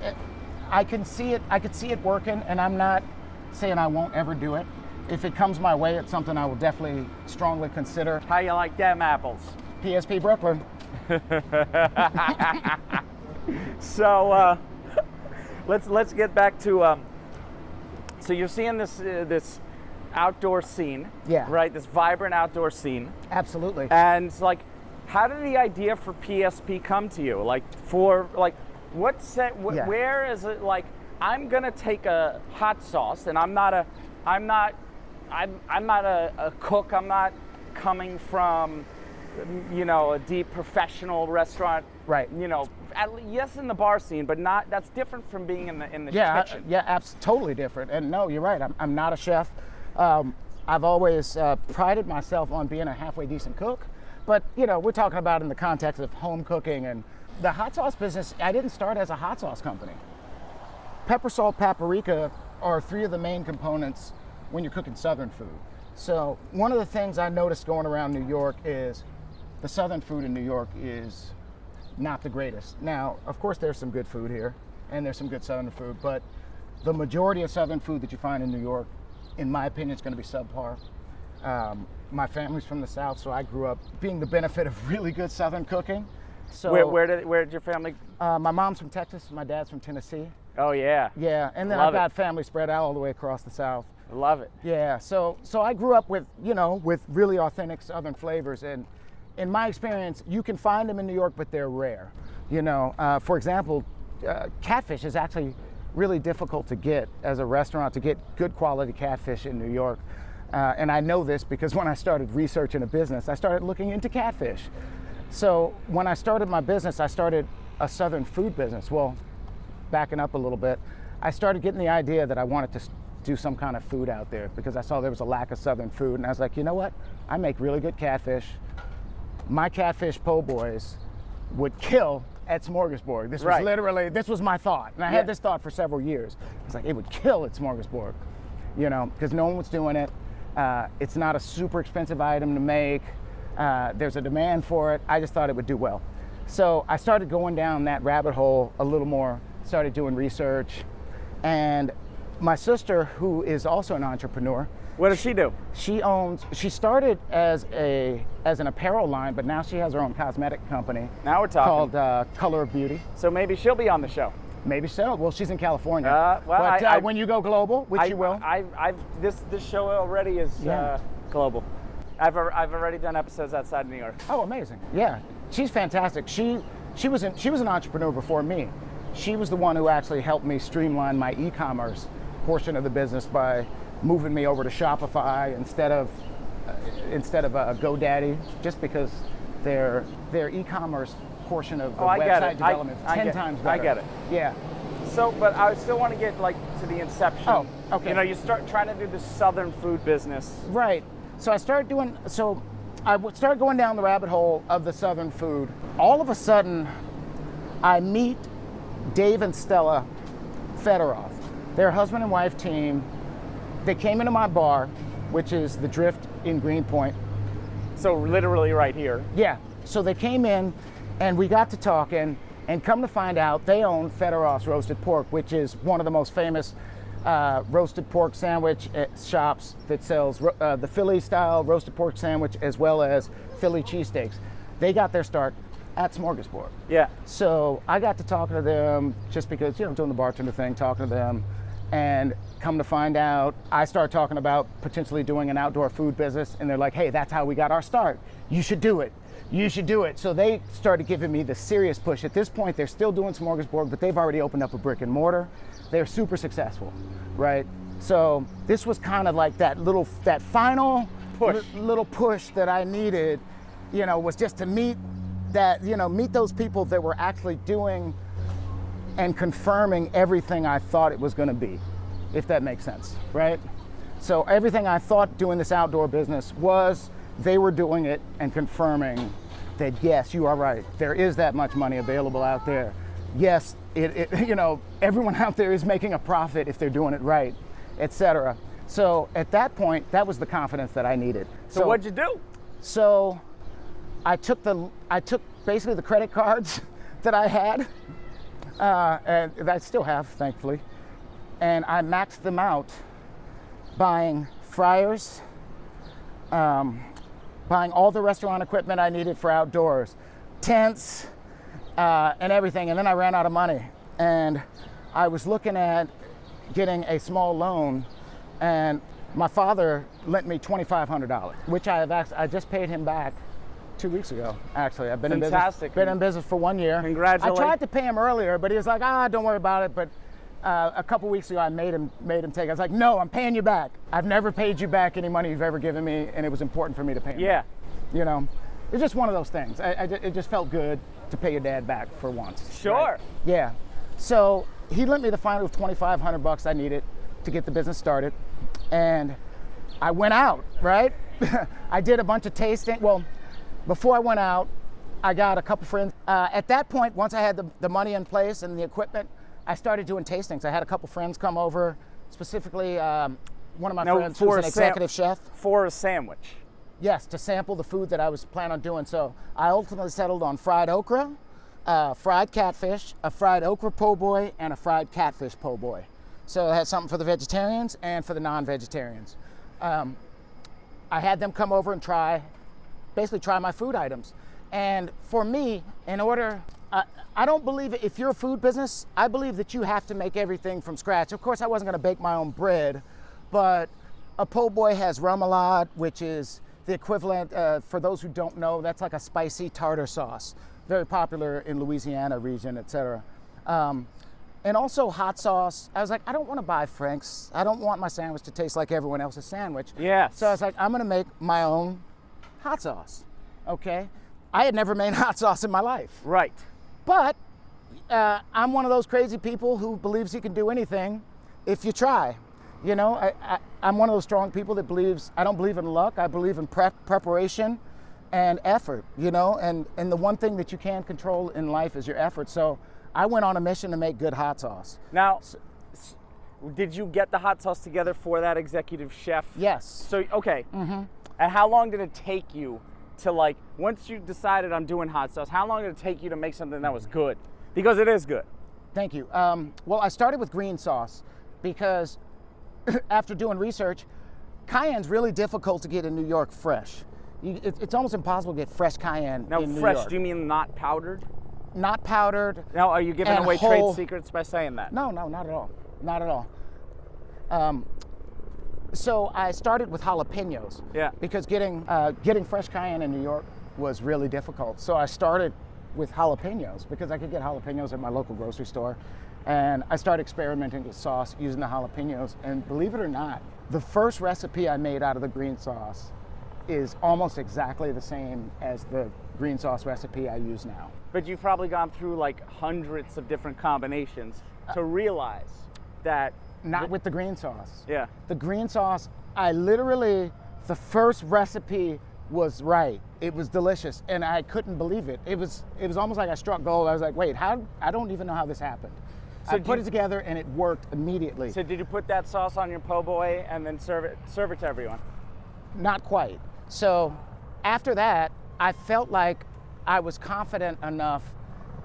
I could see it working, and I'm not saying I won't ever do it. If it comes my way, it's something I will definitely strongly consider. How you like them apples? PSP Brooklyn. So let's get back to. So you're seeing this outdoor scene, Yeah. right? This vibrant outdoor scene, Absolutely. and like, how did the idea for PSP come to you? Like, Yeah. where is it? Like, I'm gonna take a hot sauce, and I'm not a cook. I'm not coming from, you know, a deep professional restaurant. Right. You know, yes, in the bar scene, but not. That's different from being in the Yeah, kitchen. totally different. And no, you're right. I'm not a chef. I've always prided myself on being a halfway decent cook. But, you know, we're talking about in the context of home cooking and the hot sauce business. I didn't start as a hot sauce company. Pepper, salt, paprika are three of the main components when you're cooking Southern food. So one of the things I noticed going around New York is the Southern food in New York is not the greatest. Now, of course, there's some good food here, and there's some good Southern food, but the majority of Southern food that you find in New York, in my opinion, is going to be subpar. My family's from the South, so I grew up being the benefit of really good Southern cooking. So Where did your family? my mom's from Texas, my dad's from Tennessee. Oh yeah. Yeah, and then Love I've it. got family spread out all the way across the South. Love it. Yeah, so I grew up with, you know, with really authentic Southern flavors, and in my experience, you can find them in New York, but they're rare. You know, for example, catfish is actually really difficult to get as a restaurant, to get good quality catfish in New York. And I know this because when I started researching a business, I started looking into catfish. So when I started my business, I started a Southern food business. Well, backing up a little bit, I started getting the idea that I wanted to do some kind of food out there because I saw there was a lack of Southern food, and I was like, you know what? I make really good catfish. My catfish po' boys would kill at Smorgasburg. This was Right. literally, this was my thought, and I Yeah. had this thought for several years. It's like, it would kill at Smorgasburg, you know, because no one was doing it. It's not a super expensive item to make. There's a demand for it. I just thought it would do well. So I started going down that rabbit hole a little more, started doing research, and my sister, who is also an entrepreneur, What does she do? she started as an apparel line, but now she has her own cosmetic company Now we're talking. called Color of Beauty. So maybe she'll be on the show. Maybe so. Well, she's in California. Well, but I- when you go global, which you will. This show already is Yeah. global. I've already done episodes outside of New York. Oh, amazing. Yeah, she's fantastic. She was an entrepreneur before me. She was the one who actually helped me streamline my e-commerce portion of the business by moving me over to Shopify instead of GoDaddy, just because their e-commerce portion of the Oh, I get website it. development is I 10 get- times I better. get it. Yeah. So, but I still want to get like to the inception. Oh, okay. You know, you start trying to do this Southern food business. Right. So started going down the rabbit hole of the Southern food. All of a sudden, I meet Dave and Stella Fedorov. They're a husband and wife team. They came into my bar, which is the Drift in Greenpoint. So literally right here. Yeah. So they came in, and we got to talking, and come to find out, they own Fedorov's Roasted Pork, which is one of the most famous roasted pork sandwich shops that sells the Philly-style roasted pork sandwich as well as Philly cheesesteaks. They got their start at Smorgasbord. Yeah. So I got to talking to them just because, doing the bartender thing, talking to them, and come to find out, I started talking about potentially doing an outdoor food business, and they're like, hey, that's how we got our start. You should do it. You should do it. So they started giving me the serious push. At this point, they're still doing Smorgasbord, but they've already opened up a brick and mortar. They're super successful, right? So this was kind of like that final push. Little push that I needed, was just to meet those people that were actually doing and confirming everything I thought it was going to be, if that makes sense, right? So everything I thought doing this outdoor business was, they were doing it and confirming that, yes, you are right. There is that much money available out there. Yes, everyone out there is making a profit if they're doing it right, etc. So at that point, that was the confidence that I needed. So what'd you do? So I took basically the credit cards that I had, and that I still have, thankfully, and I maxed them out buying fryers, buying all the restaurant equipment I needed for outdoors, tents, and everything. And then I ran out of money. And I was looking at getting a small loan, and my father lent me $2,500, which I just paid him back 2 weeks ago, actually. I've been in business for 1 year. Congratulations. I tried to pay him earlier, but he was like, don't worry about it. But a couple weeks ago, I made him take it. I was like, no, I'm paying you back. I've never paid you back any money you've ever given me, and it was important for me to pay him back. It's just one of those things. It just felt good to pay your dad back for once. Sure. Right? Yeah. So he lent me the final $2,500 I needed to get the business started, and I went out, right? I did a bunch of tasting. Well, before I went out, I got a couple friends. At that point, once I had the money in place and the equipment, I started doing tastings. I had a couple friends come over, specifically one of my friends who's an executive chef. For a sandwich. Yes, to sample the food that I was planning on doing. So I ultimately settled on fried okra, fried catfish, a fried okra po' boy, and a fried catfish po' boy. So I had something for the vegetarians and for the non-vegetarians. I had them come over and basically try my food items. And for me, I don't believe if you're a food business, I believe that you have to make everything from scratch. Of course, I wasn't gonna bake my own bread, but a po' boy has remoulade, which is the equivalent, for those who don't know, that's like a spicy tartar sauce, very popular in Louisiana region, etc. And also hot sauce. I was like, I don't want to buy Frank's. I don't want my sandwich to taste like everyone else's sandwich. Yes. So I was like, I'm gonna make my own hot sauce, okay? I had never made hot sauce in my life. Right. But I'm one of those crazy people who believes you can do anything if you try. I'm one of those strong people that believes, I don't believe in luck, I believe in preparation and effort, and the one thing that you can control in life is your effort. So I went on a mission to make good hot sauce. Now, did you get the hot sauce together for that executive chef? Yes. So, okay. Mm-hmm. And how long did it take you to once you decided I'm doing hot sauce, how long did it take you to make something that was good? Because it is good. Thank you. Well, I started with green sauce because after doing research, cayenne's really difficult to get in New York fresh. It's almost impossible to get fresh cayenne in New York. Now, fresh, do you mean not powdered? Not powdered. Now, are you giving away trade secrets by saying that? No, not at all. Not at all. So I started with jalapenos. Yeah. Because getting fresh cayenne in New York was really difficult. So I started with jalapenos because I could get jalapenos at my local grocery store. And I started experimenting with sauce using the jalapenos. And believe it or not, the first recipe I made out of the green sauce is almost exactly the same as the green sauce recipe I use now. But you've probably gone through hundreds of different combinations to realize that? Not with the green sauce. Yeah. The green sauce, I literally, the first recipe was right. It was delicious, and I couldn't believe it. It was almost like I struck gold. I was like, wait, how? I don't even know how this happened. So I put it together, and it worked immediately. So did you put that sauce on your po' boy and then serve it to everyone? Not quite. So after that, I felt like I was confident enough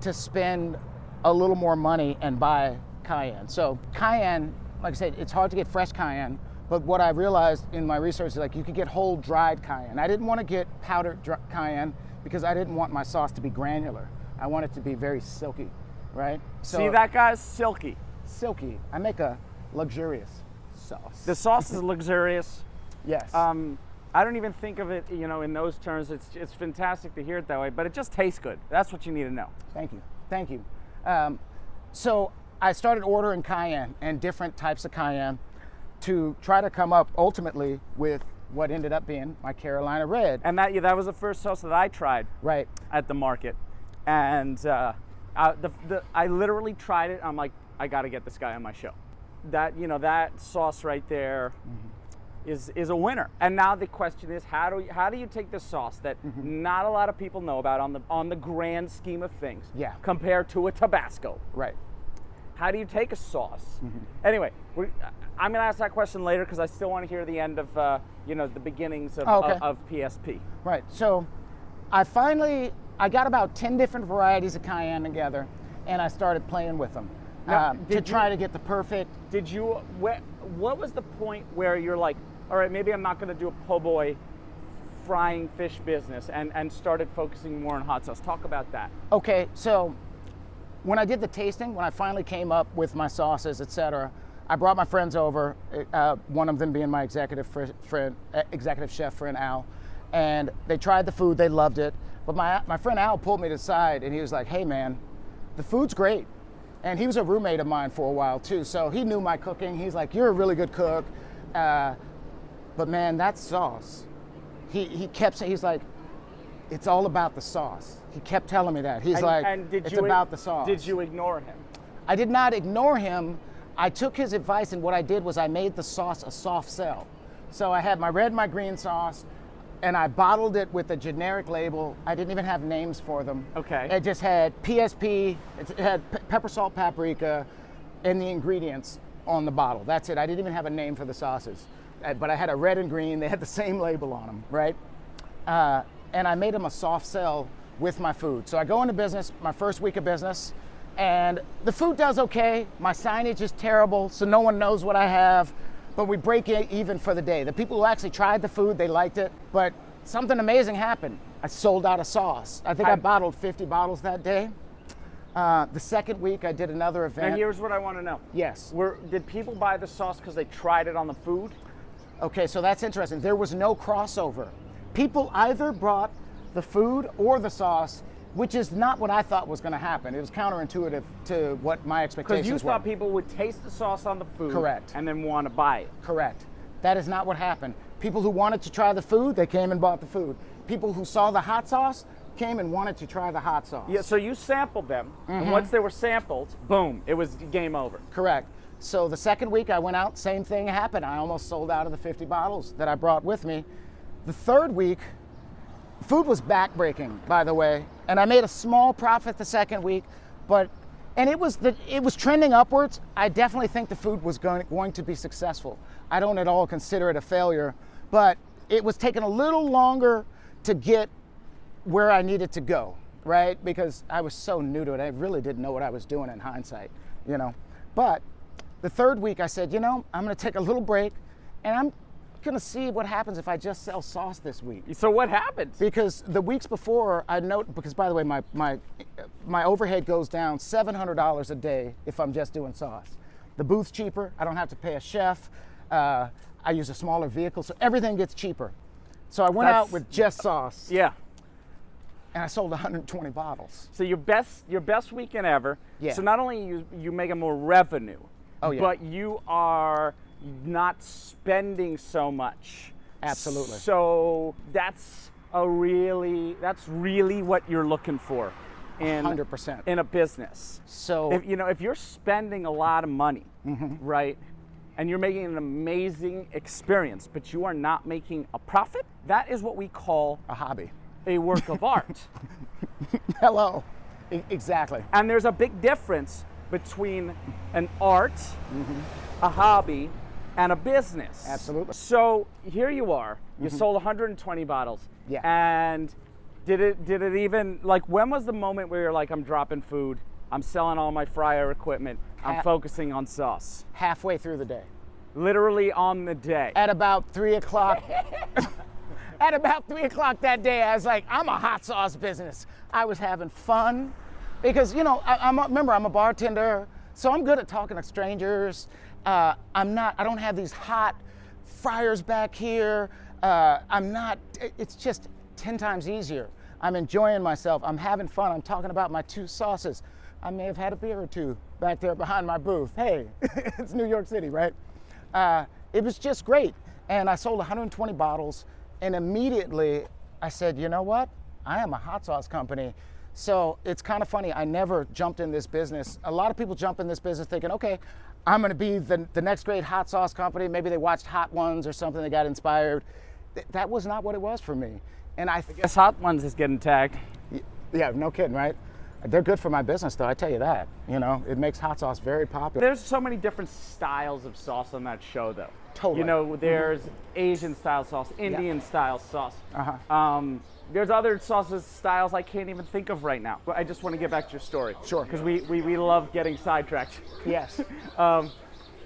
to spend a little more money and buy cayenne. So cayenne, like I said, it's hard to get fresh cayenne, but what I realized in my research is like you could get whole dried cayenne. I didn't want to get powdered cayenne because I didn't want my sauce to be granular. I want it to be very silky, right? So See that, guys? Silky. silky. I make a luxurious sauce. The sauce is luxurious. Yes. I don't even think of it, in those terms. It's fantastic to hear it that way, but it just tastes good. That's what you need to know. Thank you. Thank you. So I started ordering cayenne and different types of cayenne to try to come up ultimately with what ended up being my Carolina Red. And that was the first sauce that I tried Right. at the market. And I literally tried it. I'm like, I got to get this guy on my show. That sauce right there is a winner. And now the question is, how do you take this sauce that not a lot of people know about on the grand scheme of things, Yeah. compared to a Tabasco? Right. How do you take a sauce? Anyway, I'm going to ask that question later because I still want to hear the end of the beginnings of, Oh, okay. of PSP. Right. So I got about 10 different varieties of cayenne together, and I started playing with them Now, to try to get the perfect. Did you? What was the point where you're like, all right, maybe I'm not going to do a po' boy frying fish business, and started focusing more on hot sauce? Talk about that. Okay, so when I did the tasting, when I finally came up with my sauces, etc., I brought my friends over. One of them being my executive chef friend Al, and they tried the food. They loved it. But my friend Al pulled me to the side, and he was like, "Hey, man, the food's great." And he was a roommate of mine for a while too, so he knew my cooking. He's like, "You're a really good cook, but man, that sauce." He kept saying, he's like, "It's all about the sauce." He kept telling me that. He's it's about the sauce. Did you ignore him? I did not ignore him. I took his advice, and what I did was I made the sauce a soft sell. So I had my red and my green sauce, and I bottled it with a generic label. I didn't even have names for them. Okay. It just had PSP, it had pepper, salt, paprika, and the ingredients on the bottle. That's it. I didn't even have a name for the sauces. But I had a red and green. They had the same label on them, right? And I made them a soft sell with my food. So I go into business, my first week of business, and the food does okay. My signage is terrible, so no one knows what I have, but we break even for the day. The people who actually tried the food, they liked it, but something amazing happened. I sold out of sauce. I think I bottled 50 bottles that day. The second week, I did another event. Now here's what I want to know. Yes. Did people buy the sauce because they tried it on the food? Okay, so that's interesting. There was no crossover. People either brought the food or the sauce, which is not what I thought was going to happen. It was counterintuitive to what my expectations were. Because you thought people would taste the sauce on the food, Correct, and then want to buy it. Correct. That is not what happened. People who wanted to try the food, they came and bought the food. People who saw the hot sauce came and wanted to try the hot sauce. Yeah, so you sampled them, and once they were sampled, boom, it was game over. Correct. So the second week I went out, same thing happened. I almost sold out of the 50 bottles that I brought with me. The third week, food was backbreaking, by the way, and I made a small profit the second week, and it was trending upwards. I definitely think the food was going to be successful. I don't at all consider it a failure, but it was taking a little longer to get where I needed to go, right? Because I was so new to it. I really didn't know what I was doing in hindsight, But the third week I said, I'm gonna take a little break, and I'm gonna see what happens if I just sell sauce this week. So what happened? Because the weeks before, because by the way, my overhead goes down $700 a day if I'm just doing sauce. The booth's cheaper. I don't have to pay a chef. I use a smaller vehicle, so everything gets cheaper. So I went out with just sauce. Yeah. And I sold 120 bottles. So your best weekend ever. Yeah. So not only you making more revenue, but you are not spending so much. Absolutely. So that's really what you're looking for. in 100%. in a business. So If you're spending a lot of money, right, and you're making an amazing experience, but you are not making a profit, that is what we call a hobby. a work of art. Hello. Exactly. And there's a big difference between an art, a hobby, and a business. Absolutely. So here you are. You sold 120 bottles. Yeah. And did it even, like, when was the moment where you're like, I'm dropping food, I'm selling all my fryer equipment, I'm focusing on sauce? Halfway through the day. Literally on the day. At about 3 o'clock. At about 3 o'clock that day, I was like, I'm a hot sauce business. I was having fun because, remember, I'm a bartender, so I'm good at talking to strangers. I don't have these hot fryers back here. It's just 10 times easier. I'm enjoying myself. I'm having fun. I'm talking about my 2 sauces. I may have had a beer or 2 back there behind my booth. Hey, it's New York City, right? It was just great. And I sold 120 bottles. And immediately I said, you know what? I am a hot sauce company. So it's kind of funny. I never jumped in this business. A lot of people jump in this business thinking, okay, I'm going to be the next great hot sauce company. Maybe they watched Hot Ones or something. They got inspired. That was not what it was for me. And I guess Hot Ones is getting tagged. Yeah, no kidding, right? They're good for my business, though. I tell you that. It makes hot sauce very popular. There's so many different styles of sauce on that show, though. Totally. There's Asian style sauce, Indian style sauce. There's other sauces styles I can't even think of right now. But I just want to get back to your story. Sure. Because we love getting sidetracked. Yes.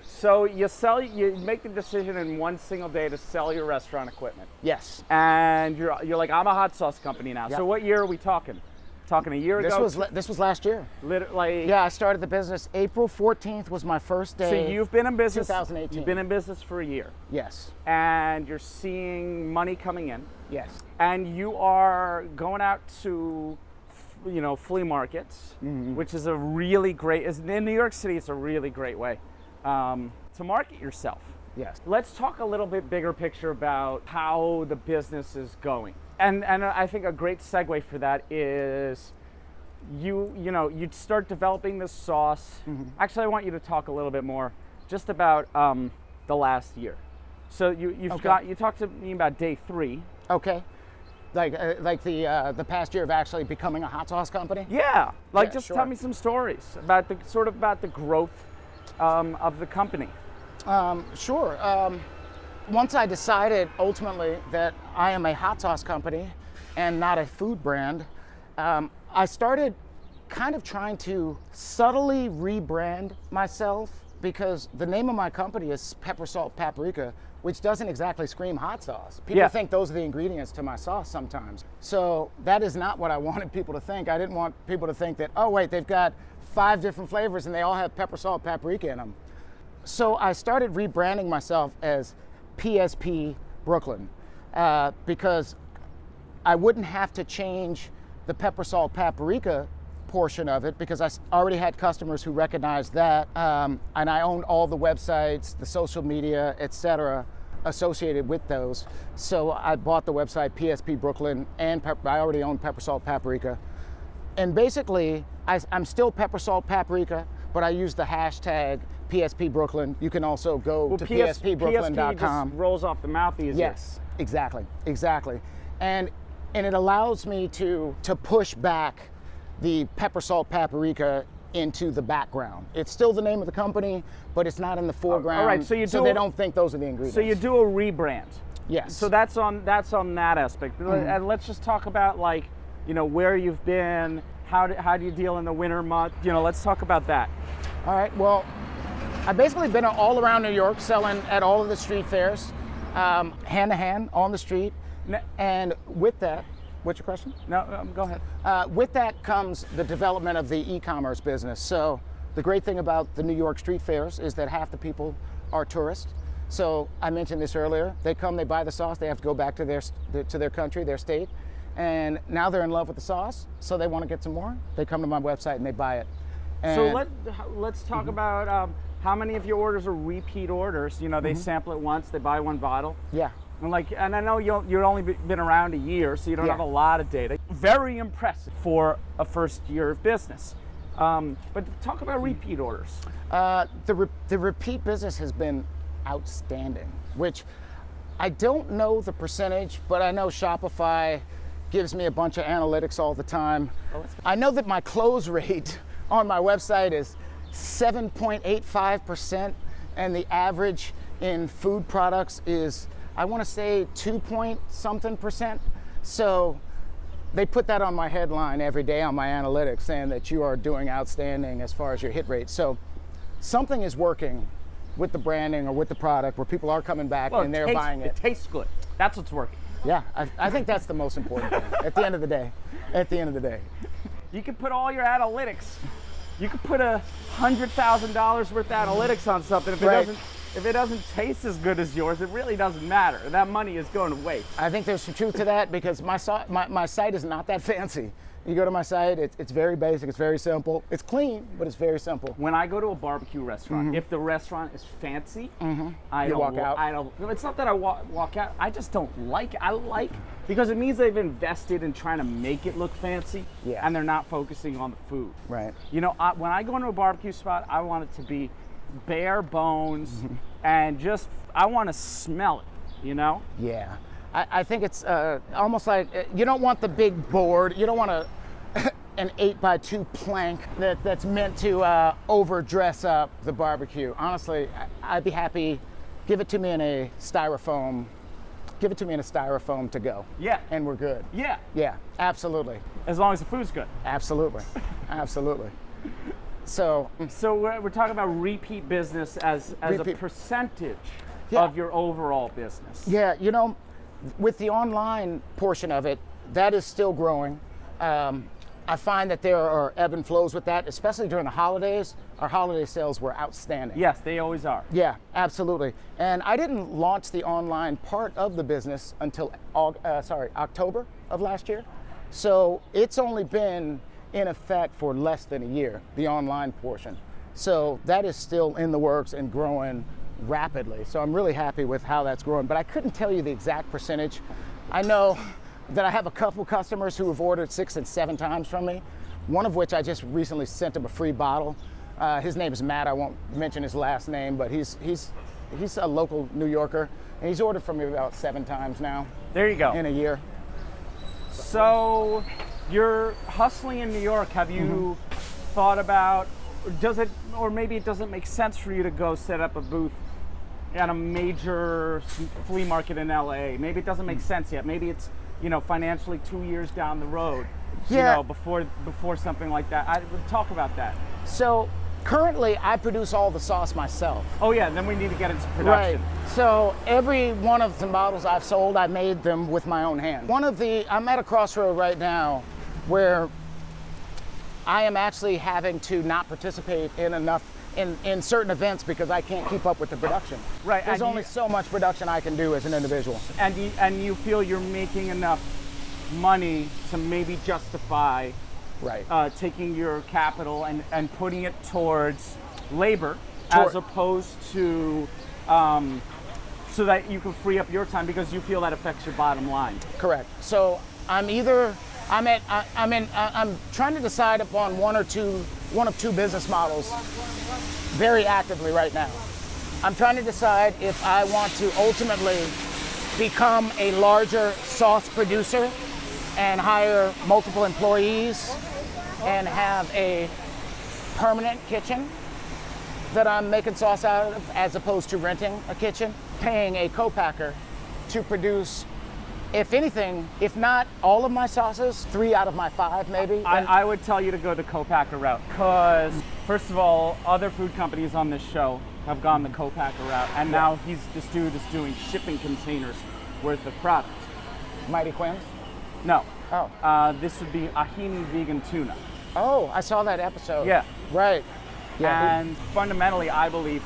So you make the decision in one single day to sell your restaurant equipment. Yes. And you're like, I'm a hot sauce company now. Yep. So what year are we talking? Talking a year ago? This was last year. Literally. Yeah, I started the business. April 14th was my first day. So you've been in business. 2018. You've been in business for a year. Yes. And you're seeing money coming in. Yes. And you are going out to, flea markets, which is a really great. In New York City, it's a really great way to market yourself. Yes. Let's talk a little bit bigger picture about how the business is going. And I think a great segue for that is you'd start developing this sauce. Actually, I want you to talk a little bit more just about the last year. So you talked to me about day 3. Okay. Like the past year of actually becoming a hot sauce company? Yeah. Just sure. tell me some stories about the growth of the company. Sure. Once I decided ultimately that I am a hot sauce company and not a food brand, I started kind of trying to subtly rebrand myself because the name of my company is Pepper Salt Paprika, which doesn't exactly scream hot sauce. People think those are the ingredients to my sauce sometimes. So that is not what I wanted people to think. I didn't want people to think that, oh wait, they've got 5 different flavors and they all have Pepper Salt Paprika in them. So I started rebranding myself as PSP Brooklyn because I wouldn't have to change the Pepper Salt Paprika portion of it because I already had customers who recognized that, and I owned all the websites, the social media, etc. associated with those. So I bought the website PSP Brooklyn, and I already owned Pepper Salt Paprika. And basically, I'm still Pepper Salt Paprika, but I use the hashtag PSP Brooklyn. You can also go to pspbrooklyn.com. PSP just rolls off the mouth easier. Yes, exactly. And it allows me to push back the Pepper Salt Paprika into the background. It's still the name of the company, but it's not in the foreground. All right, so they don't think those are the ingredients. So you do a rebrand. Yes. So that's on that aspect. And let's just talk about where you've been. How do you deal in the winter month? Let's talk about that. All right. Well, I've basically been all around New York selling at all of the street fairs, hand to hand on the street. And with that, what's your question? No, go ahead. With that comes the development of the e-commerce business. So the great thing about the New York street fairs is that half the people are tourists. So I mentioned this earlier. They come, they buy the sauce, they have to go back to their country, their state, and now they're in love with the sauce, so they want to get some more. They come to my website and they buy it. And so let's talk about how many of your orders are repeat orders. They sample it once, they buy 1 bottle. Yeah. And I know you've only been around a year, so you don't have a lot of data. very impressive for a first year of business. But talk about repeat orders. The repeat business has been outstanding, which I don't know the percentage, but I know Shopify gives me a bunch of analytics all the time. I know that my close rate on my website is 7.85%, and the average in food products is, I want to say, 2 point something percent. So they put that on my headline every day on my analytics, saying that you are doing outstanding as far as your hit rate. So something is working with the branding or with the product where people are coming back and they're buying it. It tastes good. That's what's working. Yeah, I think that's the most important thing at the end of the day. At the end of the day. You can put all your analytics. You could put $100,000 worth of analytics on something. If it doesn't taste as good as yours, it really doesn't matter. That money is going to waste. I think there's some truth to that, because my site is not that fancy. You go to my site, it's very basic, it's very simple. It's clean, but it's very simple. When I go to a barbecue restaurant, if the restaurant is fancy, I don't walk out. It's not that I walk out. I just don't like it. I like, because it means they've invested in trying to make it look fancy, and they're not focusing on the food. Right. You know, when I go into a barbecue spot, I want it to be bare bones, and just, I want to smell it, you know? Yeah. I think it's almost like, you don't want the big board, you don't want an 8x2 plank that's meant to overdress up the barbecue. Honestly, I'd be happy, give it to me in a styrofoam. Give it to me in a styrofoam to go. Yeah. And we're good. Yeah. Yeah, absolutely. As long as the food's good. Absolutely. Absolutely. So we're talking about repeat business as a percentage of your overall business. Yeah, you know, with the online portion of it, that is still growing. I find that there are ebb and flows with that, especially during the holidays. Our holiday sales were outstanding. Yes, they always are. Yeah, absolutely. And I didn't launch the online part of the business until October of last year. So it's only been in effect for less than a year, the online portion. So that is still in the works and growing rapidly. So I'm really happy with how that's growing, but I couldn't tell you the exact percentage. I know that I have a couple customers who have ordered 6 and 7 times from me, one of which I just recently sent him a free bottle. His name is Matt. I won't mention his last name, but he's a local New Yorker, and he's ordered from me about 7 times now. There you go. In a year. So you're hustling in New York. Have you thought about, or maybe it doesn't make sense for you to go set up a booth at a major flea market in LA? Maybe it doesn't make sense yet. Maybe it's, you know, financially 2 years down the road, you know, before something like that. I would talk about that. So currently I produce all the sauce myself. Oh yeah, then we need to get into production. Right. So every one of the bottles I've sold, I made them with my own hand. I'm at a crossroad right now where I am actually having to not participate in certain events because I can't keep up with the production. Right. There's only so much production I can do as an individual. And you feel you're making enough money to maybe justify taking your capital and putting it towards labor as opposed to so that you can free up your time because you feel that affects your bottom line. Correct. So I'm trying to decide upon one of two business models very actively right now. I'm trying to decide if I want to ultimately become a larger sauce producer and hire multiple employees and have a permanent kitchen that I'm making sauce out of, as opposed to renting a kitchen, paying a co-packer to produce, if anything, if not all of my sauces, 3 out of my 5 maybe. I would tell you to go the co-packer route because, first of all, other food companies on this show have gone the co-packer route, and now this dude is doing shipping containers worth of product. Mighty Quinn's? No. Oh. This would be Ahini Vegan Tuna. Oh, I saw that episode. Yeah. Right. Yeah. And fundamentally, I believe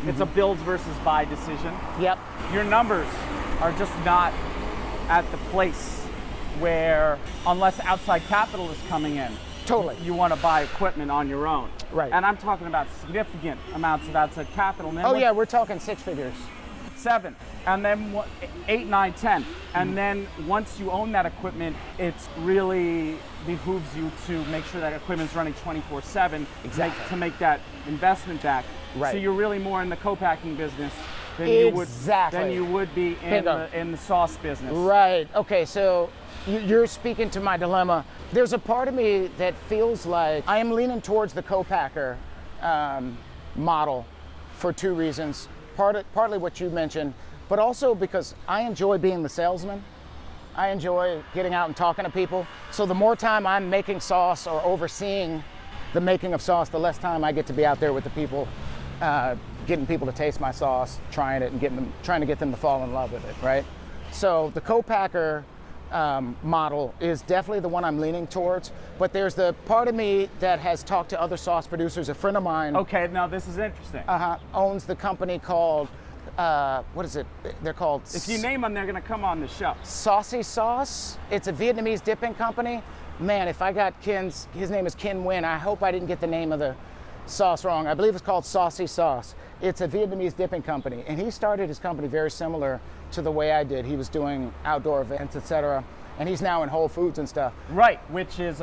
it's a build versus buy decision. Yep. Your numbers are just not at the place where, unless outside capital is coming in, Totally. you want to buy equipment on your own. Right. And I'm talking about significant amounts of outside capital. Oh yeah, we're talking 6 figures. 7. and then 8, 9, 10. And then once you own that equipment, it really behooves you to make sure that equipment's running 24/7 Exactly. to make that investment back. Right. So you're really more in the co-packing business than Exactly. you would be in the sauce business. Right. Okay. So you're speaking to my dilemma. There's a part of me that feels like I am leaning towards the co-packer model for two reasons. Partly what you mentioned, but also because I enjoy being the salesman. I enjoy getting out and talking to people. So the more time I'm making sauce or overseeing the making of sauce, the less time I get to be out there with the people, getting people to taste my sauce, trying it, and trying to get them to fall in love with it, right? So the co-packer model is definitely the one I'm leaning towards, but there's the part of me that has talked to other sauce producers. A friend of mine Okay, now this is interesting. owns the company called, what is it? They're called If you name them, they're going to come on the show. Saucy Sauce. It's a Vietnamese dipping company. Man, if I got his name is Ken Nguyen. I hope I didn't get the name of the sauce wrong. I believe it's called Saucy Sauce. It's a Vietnamese dipping company, and he started his company very similar to the way I did. He was doing outdoor events, etc., and he's now in Whole Foods and stuff. Right, which is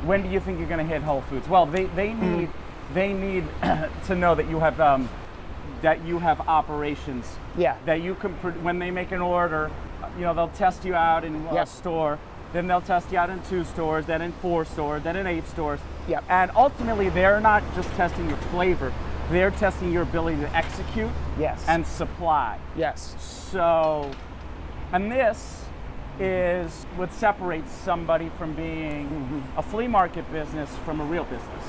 when do you think you're going to hit Whole Foods? Well, they need to know that you have operations. Yeah. That you can when they make an order, they'll test you out in a Yep. store, then they'll test you out in 2 stores, then in 4 stores, then in 8 stores. Yep. And ultimately, they're not just testing your flavor; they're testing your ability to execute. Yes. And supply. Yes. So, and this is what separates somebody from being a flea market business from a real business.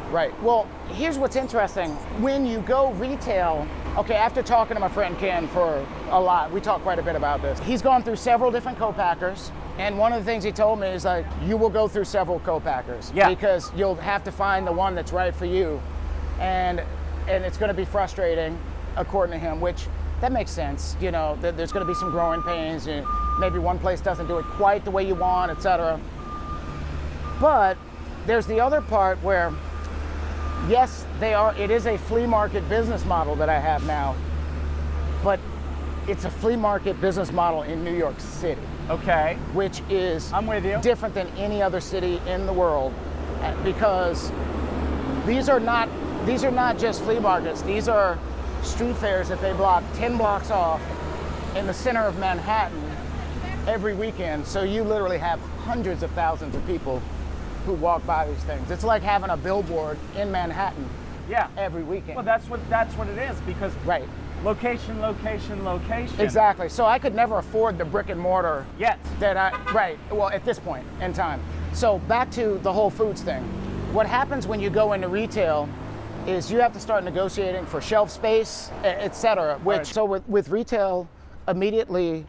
Right. Well, here's what's interesting. When you go retail, okay, after talking to my friend Ken for a lot, we talked quite a bit about this. He's gone through several different co-packers, and one of the things he told me is like, you will go through several co-packers. Yeah. Because you'll have to find the one that's right for you. And it's going to be frustrating, according to him, which that makes sense. There's going to be some growing pains, and maybe one place doesn't do it quite the way you want, etc. But there's the other part where, yes, it is a flea market business model that I have now, but it's a flea market business model in New York City, Okay. which is I'm with you. different than any other city in the world, because these are not just flea markets. These are street fairs that they block 10 blocks off in the center of Manhattan every weekend. So you literally have hundreds of thousands of people who walk by these things. It's like having a billboard in Manhattan Yeah. every weekend. Well, that's what it is, because Right. location, location, location. Exactly. So I could never afford the brick and mortar Yet. well, at this point in time. So back to the Whole Foods thing. What happens when you go into retail is you have to start negotiating for shelf space, et cetera. Right. So with retail, immediately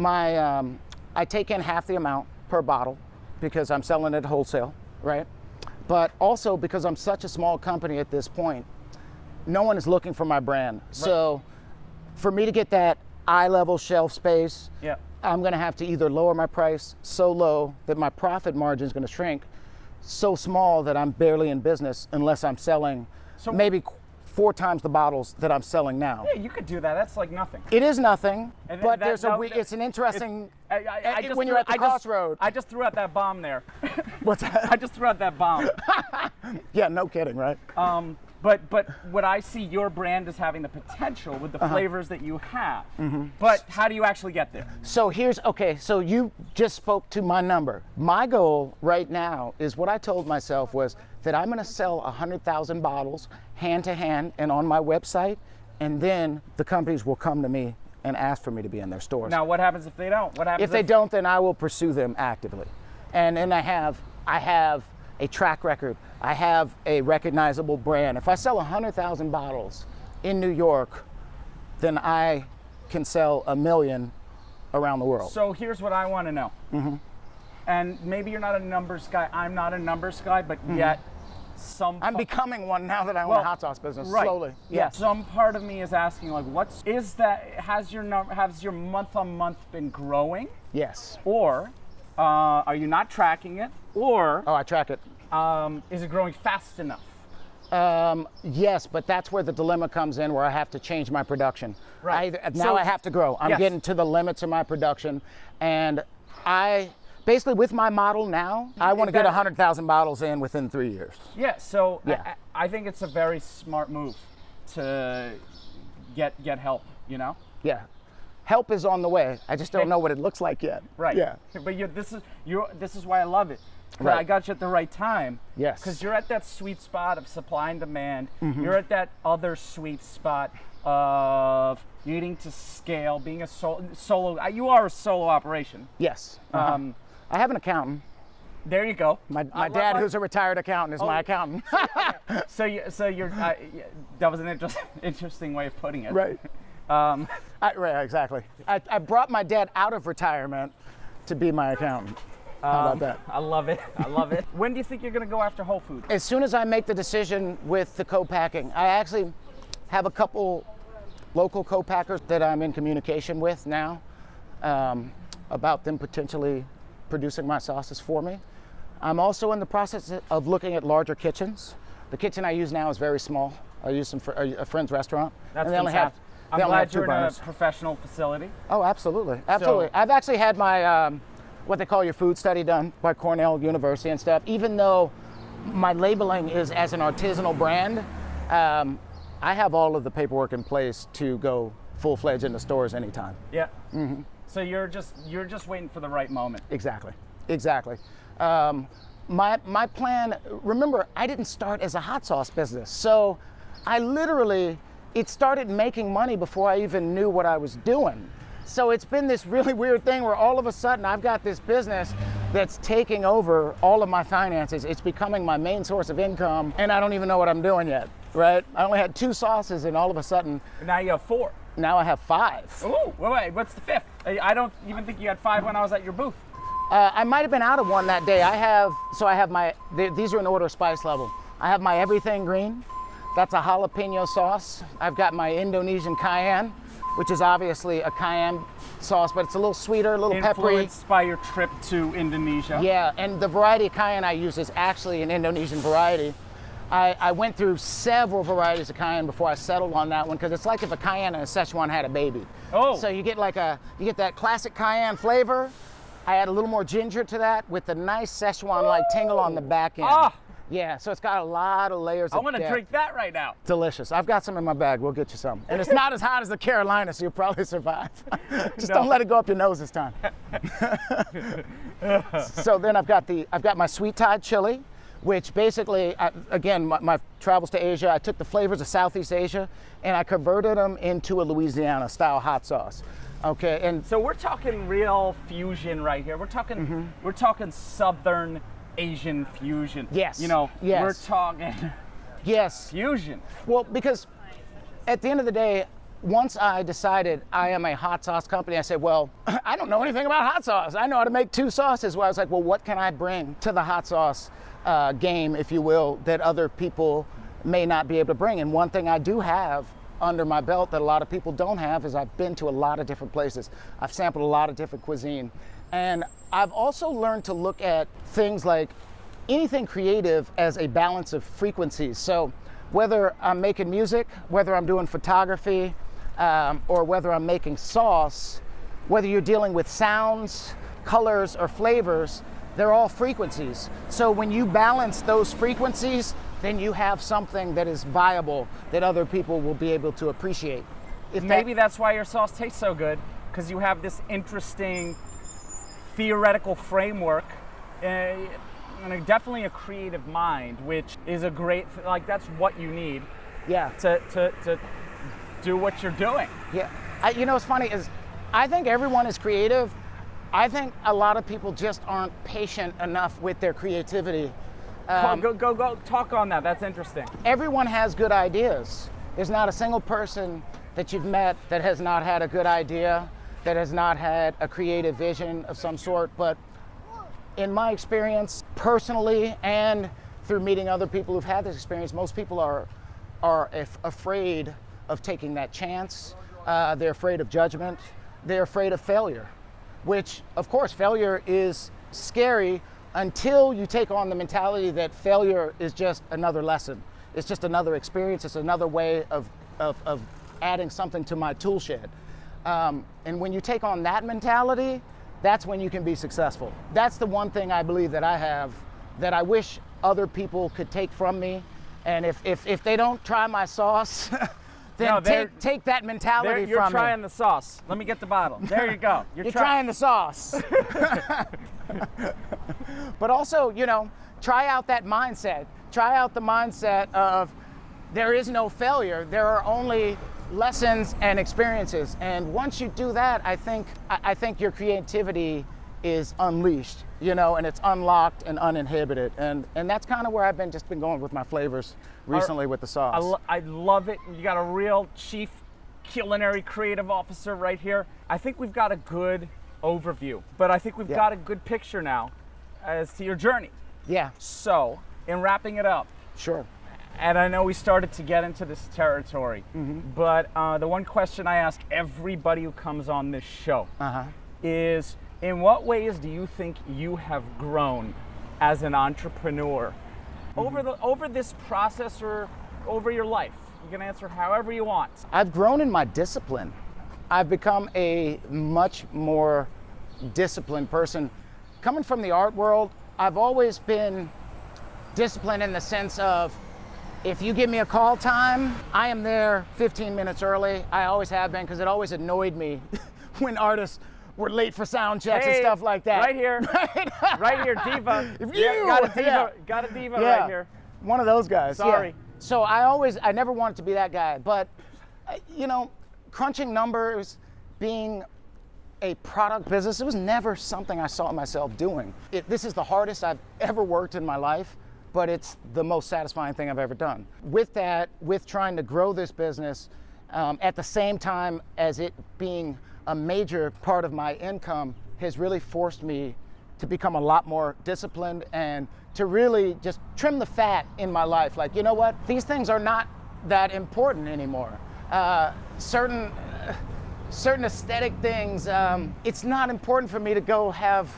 I take in half the amount per bottle because I'm selling it wholesale, right? But also because I'm such a small company at this point, no one is looking for my brand. Right. So for me to get that eye-level shelf space, Yeah. I'm gonna have to either lower my price so low that my profit margin is gonna shrink so small that I'm barely in business unless I'm selling maybe 4 times the bottles that I'm selling now. Yeah, you could do that. That's like nothing. It is nothing, And but that- it's an interesting, just when you're threw- at the crossroad. I just threw out that bomb there. What's that? I just threw out that bomb. Yeah, no kidding, right? But what I see your brand as having the potential with the flavors that you have. But how do you actually get there? So so you just spoke to my number. My goal right now is what I told myself was that I'm gonna sell 100,000 bottles hand to hand and on my website, and then the companies will come to me and ask for me to be in their stores. Now, what happens if they don't? What happens If they don't, then I will pursue them actively. And then I have a track record. I have a recognizable brand. If I sell 100,000 bottles in New York, then I can sell 1 million around the world. So here's what I want to know. And maybe you're not a numbers guy. I'm not a numbers guy, but yet I'm becoming one now that I own a hot sauce business, right. slowly. Yeah. Some part of me is asking, like, has your month on month been growing? Yes. Or are you not tracking it? Or Oh, I track it. is it growing fast enough? Yes, but that's where the dilemma comes in, where I have to change my production. Right. Now So- I have to grow. I'm Yes. getting to the limits of my production, and I basically with my model now, I want to get That- 100,000 bottles in within 3 years. Yeah, so Yeah. I think it's a very smart move to get help, you know? Yeah, help is on the way. I just don't know what it looks like yet. Right. Yeah. But this is why I love it. 'Cause Right. I got you at the right time. Yes. Because you're at that sweet spot of supply and demand. You're at that other sweet spot of needing to scale, being a solo. You are a solo operation. Yes. I have an accountant. There you go. My dad, who's a retired accountant, is Oh. my accountant. So you're. That was an interesting way of putting it. Right. Right, exactly. I brought my dad out of retirement to be my accountant. How about that? I love it. I love it. When do you think you're going to go after Whole Foods? As soon as I make the decision with the co-packing, I actually have a couple local co-packers that I'm in communication with now about them potentially producing my sauces for me. I'm also in the process of looking at larger kitchens. The kitchen I use now is very small. I use them for a friend's restaurant. That's and they only have, fantastic. they I'm only have glad two you're in a burners. professional facility. Oh, absolutely, absolutely. I've actually had my what they call your food study done by Cornell University and stuff. Even though my labeling is as an artisanal brand, I have all of the paperwork in place to go full-fledged into stores anytime. Yeah. Mm-hmm. So you're just waiting for the right moment. Exactly, exactly. My plan. Remember, I didn't start as a hot sauce business, so I literally it started making money before I even knew what I was doing. So it's been this really weird thing where all of a sudden I've got this business that's taking over all of my finances. It's becoming my main source of income, and I don't even know what I'm doing yet, right? I only had 2 sauces, and all of a sudden, Now you have 4. now I have 5. Ooh, wait, what's the 5th? I don't even think you had 5 when I was at your booth. I might have been out of one that day. I have these are in order of spice level. I have my everything green. That's a jalapeno sauce. I've got my Indonesian cayenne, which is obviously a cayenne sauce, but it's a little sweeter, a little peppery. Influenced by your trip to Indonesia. Yeah, and the variety of cayenne I use is actually an Indonesian variety. I went through several varieties of cayenne before I settled on that one because it's like if a cayenne and a Szechuan had a baby. Oh. So you get that classic cayenne flavor. I add a little more ginger to that with the nice Szechuan-like tingle on the back end. Ah. Yeah, so it's got a lot of layers I of want to depth. drink that right now. Delicious. I've got some in my bag. We'll get you some. And it's not as hot as the Carolina, so you'll probably survive. Just No. don't let it go up your nose this time. So then I've got my sweet Thai chili, which basically, again, my travels to Asia, I took the flavors of Southeast Asia and I converted them into a Louisiana style hot sauce. Okay, and So we're talking real fusion right here. We're talking Southern Asian fusion. Yes, You know, yes. we're talking yes, fusion. well, because at the end of the day, once I decided I am a hot sauce company, I said, well, I don't know anything about hot sauce. I know how to make 2 sauces. Well, I was like, well, what can I bring to the hot sauce game, if you will, that other people may not be able to bring? And one thing I do have under my belt that a lot of people don't have is I've been to a lot of different places. I've sampled a lot of different cuisine. And I've also learned to look at things like anything creative as a balance of frequencies. So whether I'm making music, whether I'm doing photography, or whether I'm making sauce, whether you're dealing with sounds, colors, or flavors, they're all frequencies. So when you balance those frequencies, then you have something that is viable that other people will be able to appreciate. Maybe that's why your sauce tastes so good, because you have this interesting theoretical framework and definitely a creative mind, which is a great, that's what you need Yeah. to do what you're doing. Yeah. You know what's funny is I think everyone is creative. I think a lot of people just aren't patient enough with their creativity. Go talk on that. That's interesting. Everyone has good ideas. There's not a single person that you've met that has not had a good idea, that has not had a creative vision of some sort. But in my experience, personally, and through meeting other people who've had this experience, most people are afraid of taking that chance. They're afraid of judgment. They're afraid of failure, which, of course, failure is scary until you take on the mentality that failure is just another lesson. It's just another experience. It's another way of adding something to my tool shed. And when you take on that mentality, that's when you can be successful. That's the one thing I believe that I have that I wish other people could take from me. And if they don't try my sauce, then take that mentality from me. You're trying the sauce. Let me get the bottle. There you go. You're trying the sauce. But also, you know, try out that mindset. Try out the mindset of there is no failure. There are only lessons and experiences. And once you do that, I think your creativity is unleashed, you know, and it's unlocked and uninhibited. And that's kind of where I've been going with my flavors recently with the sauce. I love it. You got a real chief culinary creative officer right here. I think we've got a good overview, but I think we've got a good picture now as to your journey. Yeah. So, in wrapping it up. Sure. And I know we started to get into this territory, but the one question I ask everybody who comes on this show is, in what ways do you think you have grown as an entrepreneur over this process or over your life? You can answer however you want. I've grown in my discipline. I've become a much more disciplined person. Coming from the art world, I've always been disciplined in the sense of, if you give me a call time, I am there 15 minutes early. I always have been, because it always annoyed me when artists were late for sound checks and stuff like that. Right here. Right here, diva. Got a diva right here. One of those guys. Sorry. Yeah. So I never wanted to be that guy. But, you know, crunching numbers, being a product business, it was never something I saw myself doing. This is the hardest I've ever worked in my life, but it's the most satisfying thing I've ever done. With that, with trying to grow this business, at the same time as it being a major part of my income, has really forced me to become a lot more disciplined and to really just trim the fat in my life. Like, you know what? These things are not that important anymore. Certain aesthetic things, it's not important for me to go have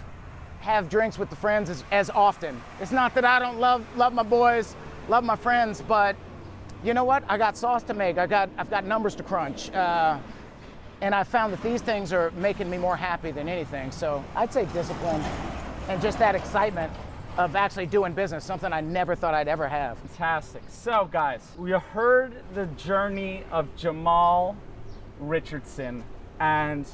drinks with the friends as often. It's not that I don't love my boys, love my friends, but you know what? I got sauce to make. I've got numbers to crunch. And I found that these things are making me more happy than anything. So I'd say discipline and just that excitement of actually doing business, something I never thought I'd ever have. Fantastic. So guys, we heard the journey of Jamal Richardson and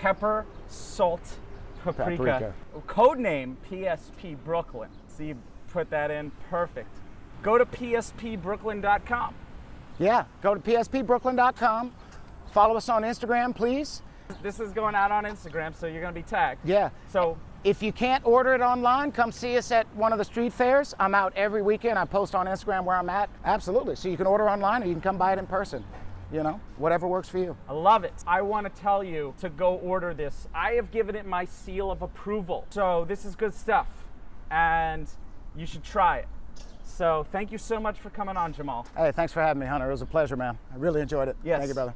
Pepper Salt Paprika. Codename PSP Brooklyn. So you put that in perfect. Go to pspbrooklyn.com. Yeah, go to pspbrooklyn.com. Follow us on Instagram, please. This is going out on Instagram, so you're going to be tagged. Yeah. So if you can't order it online, come see us at one of the street fairs. I'm out every weekend. I post on Instagram where I'm at. Absolutely. So you can order online or you can come buy it in person. You know, whatever works for you. I love it. I want to tell you to go order this. I have given it my seal of approval. So this is good stuff, and you should try it. So thank you so much for coming on, Jamal. Hey, thanks for having me, Hunter. It was a pleasure, man. I really enjoyed it. Yes. Thank you, brother.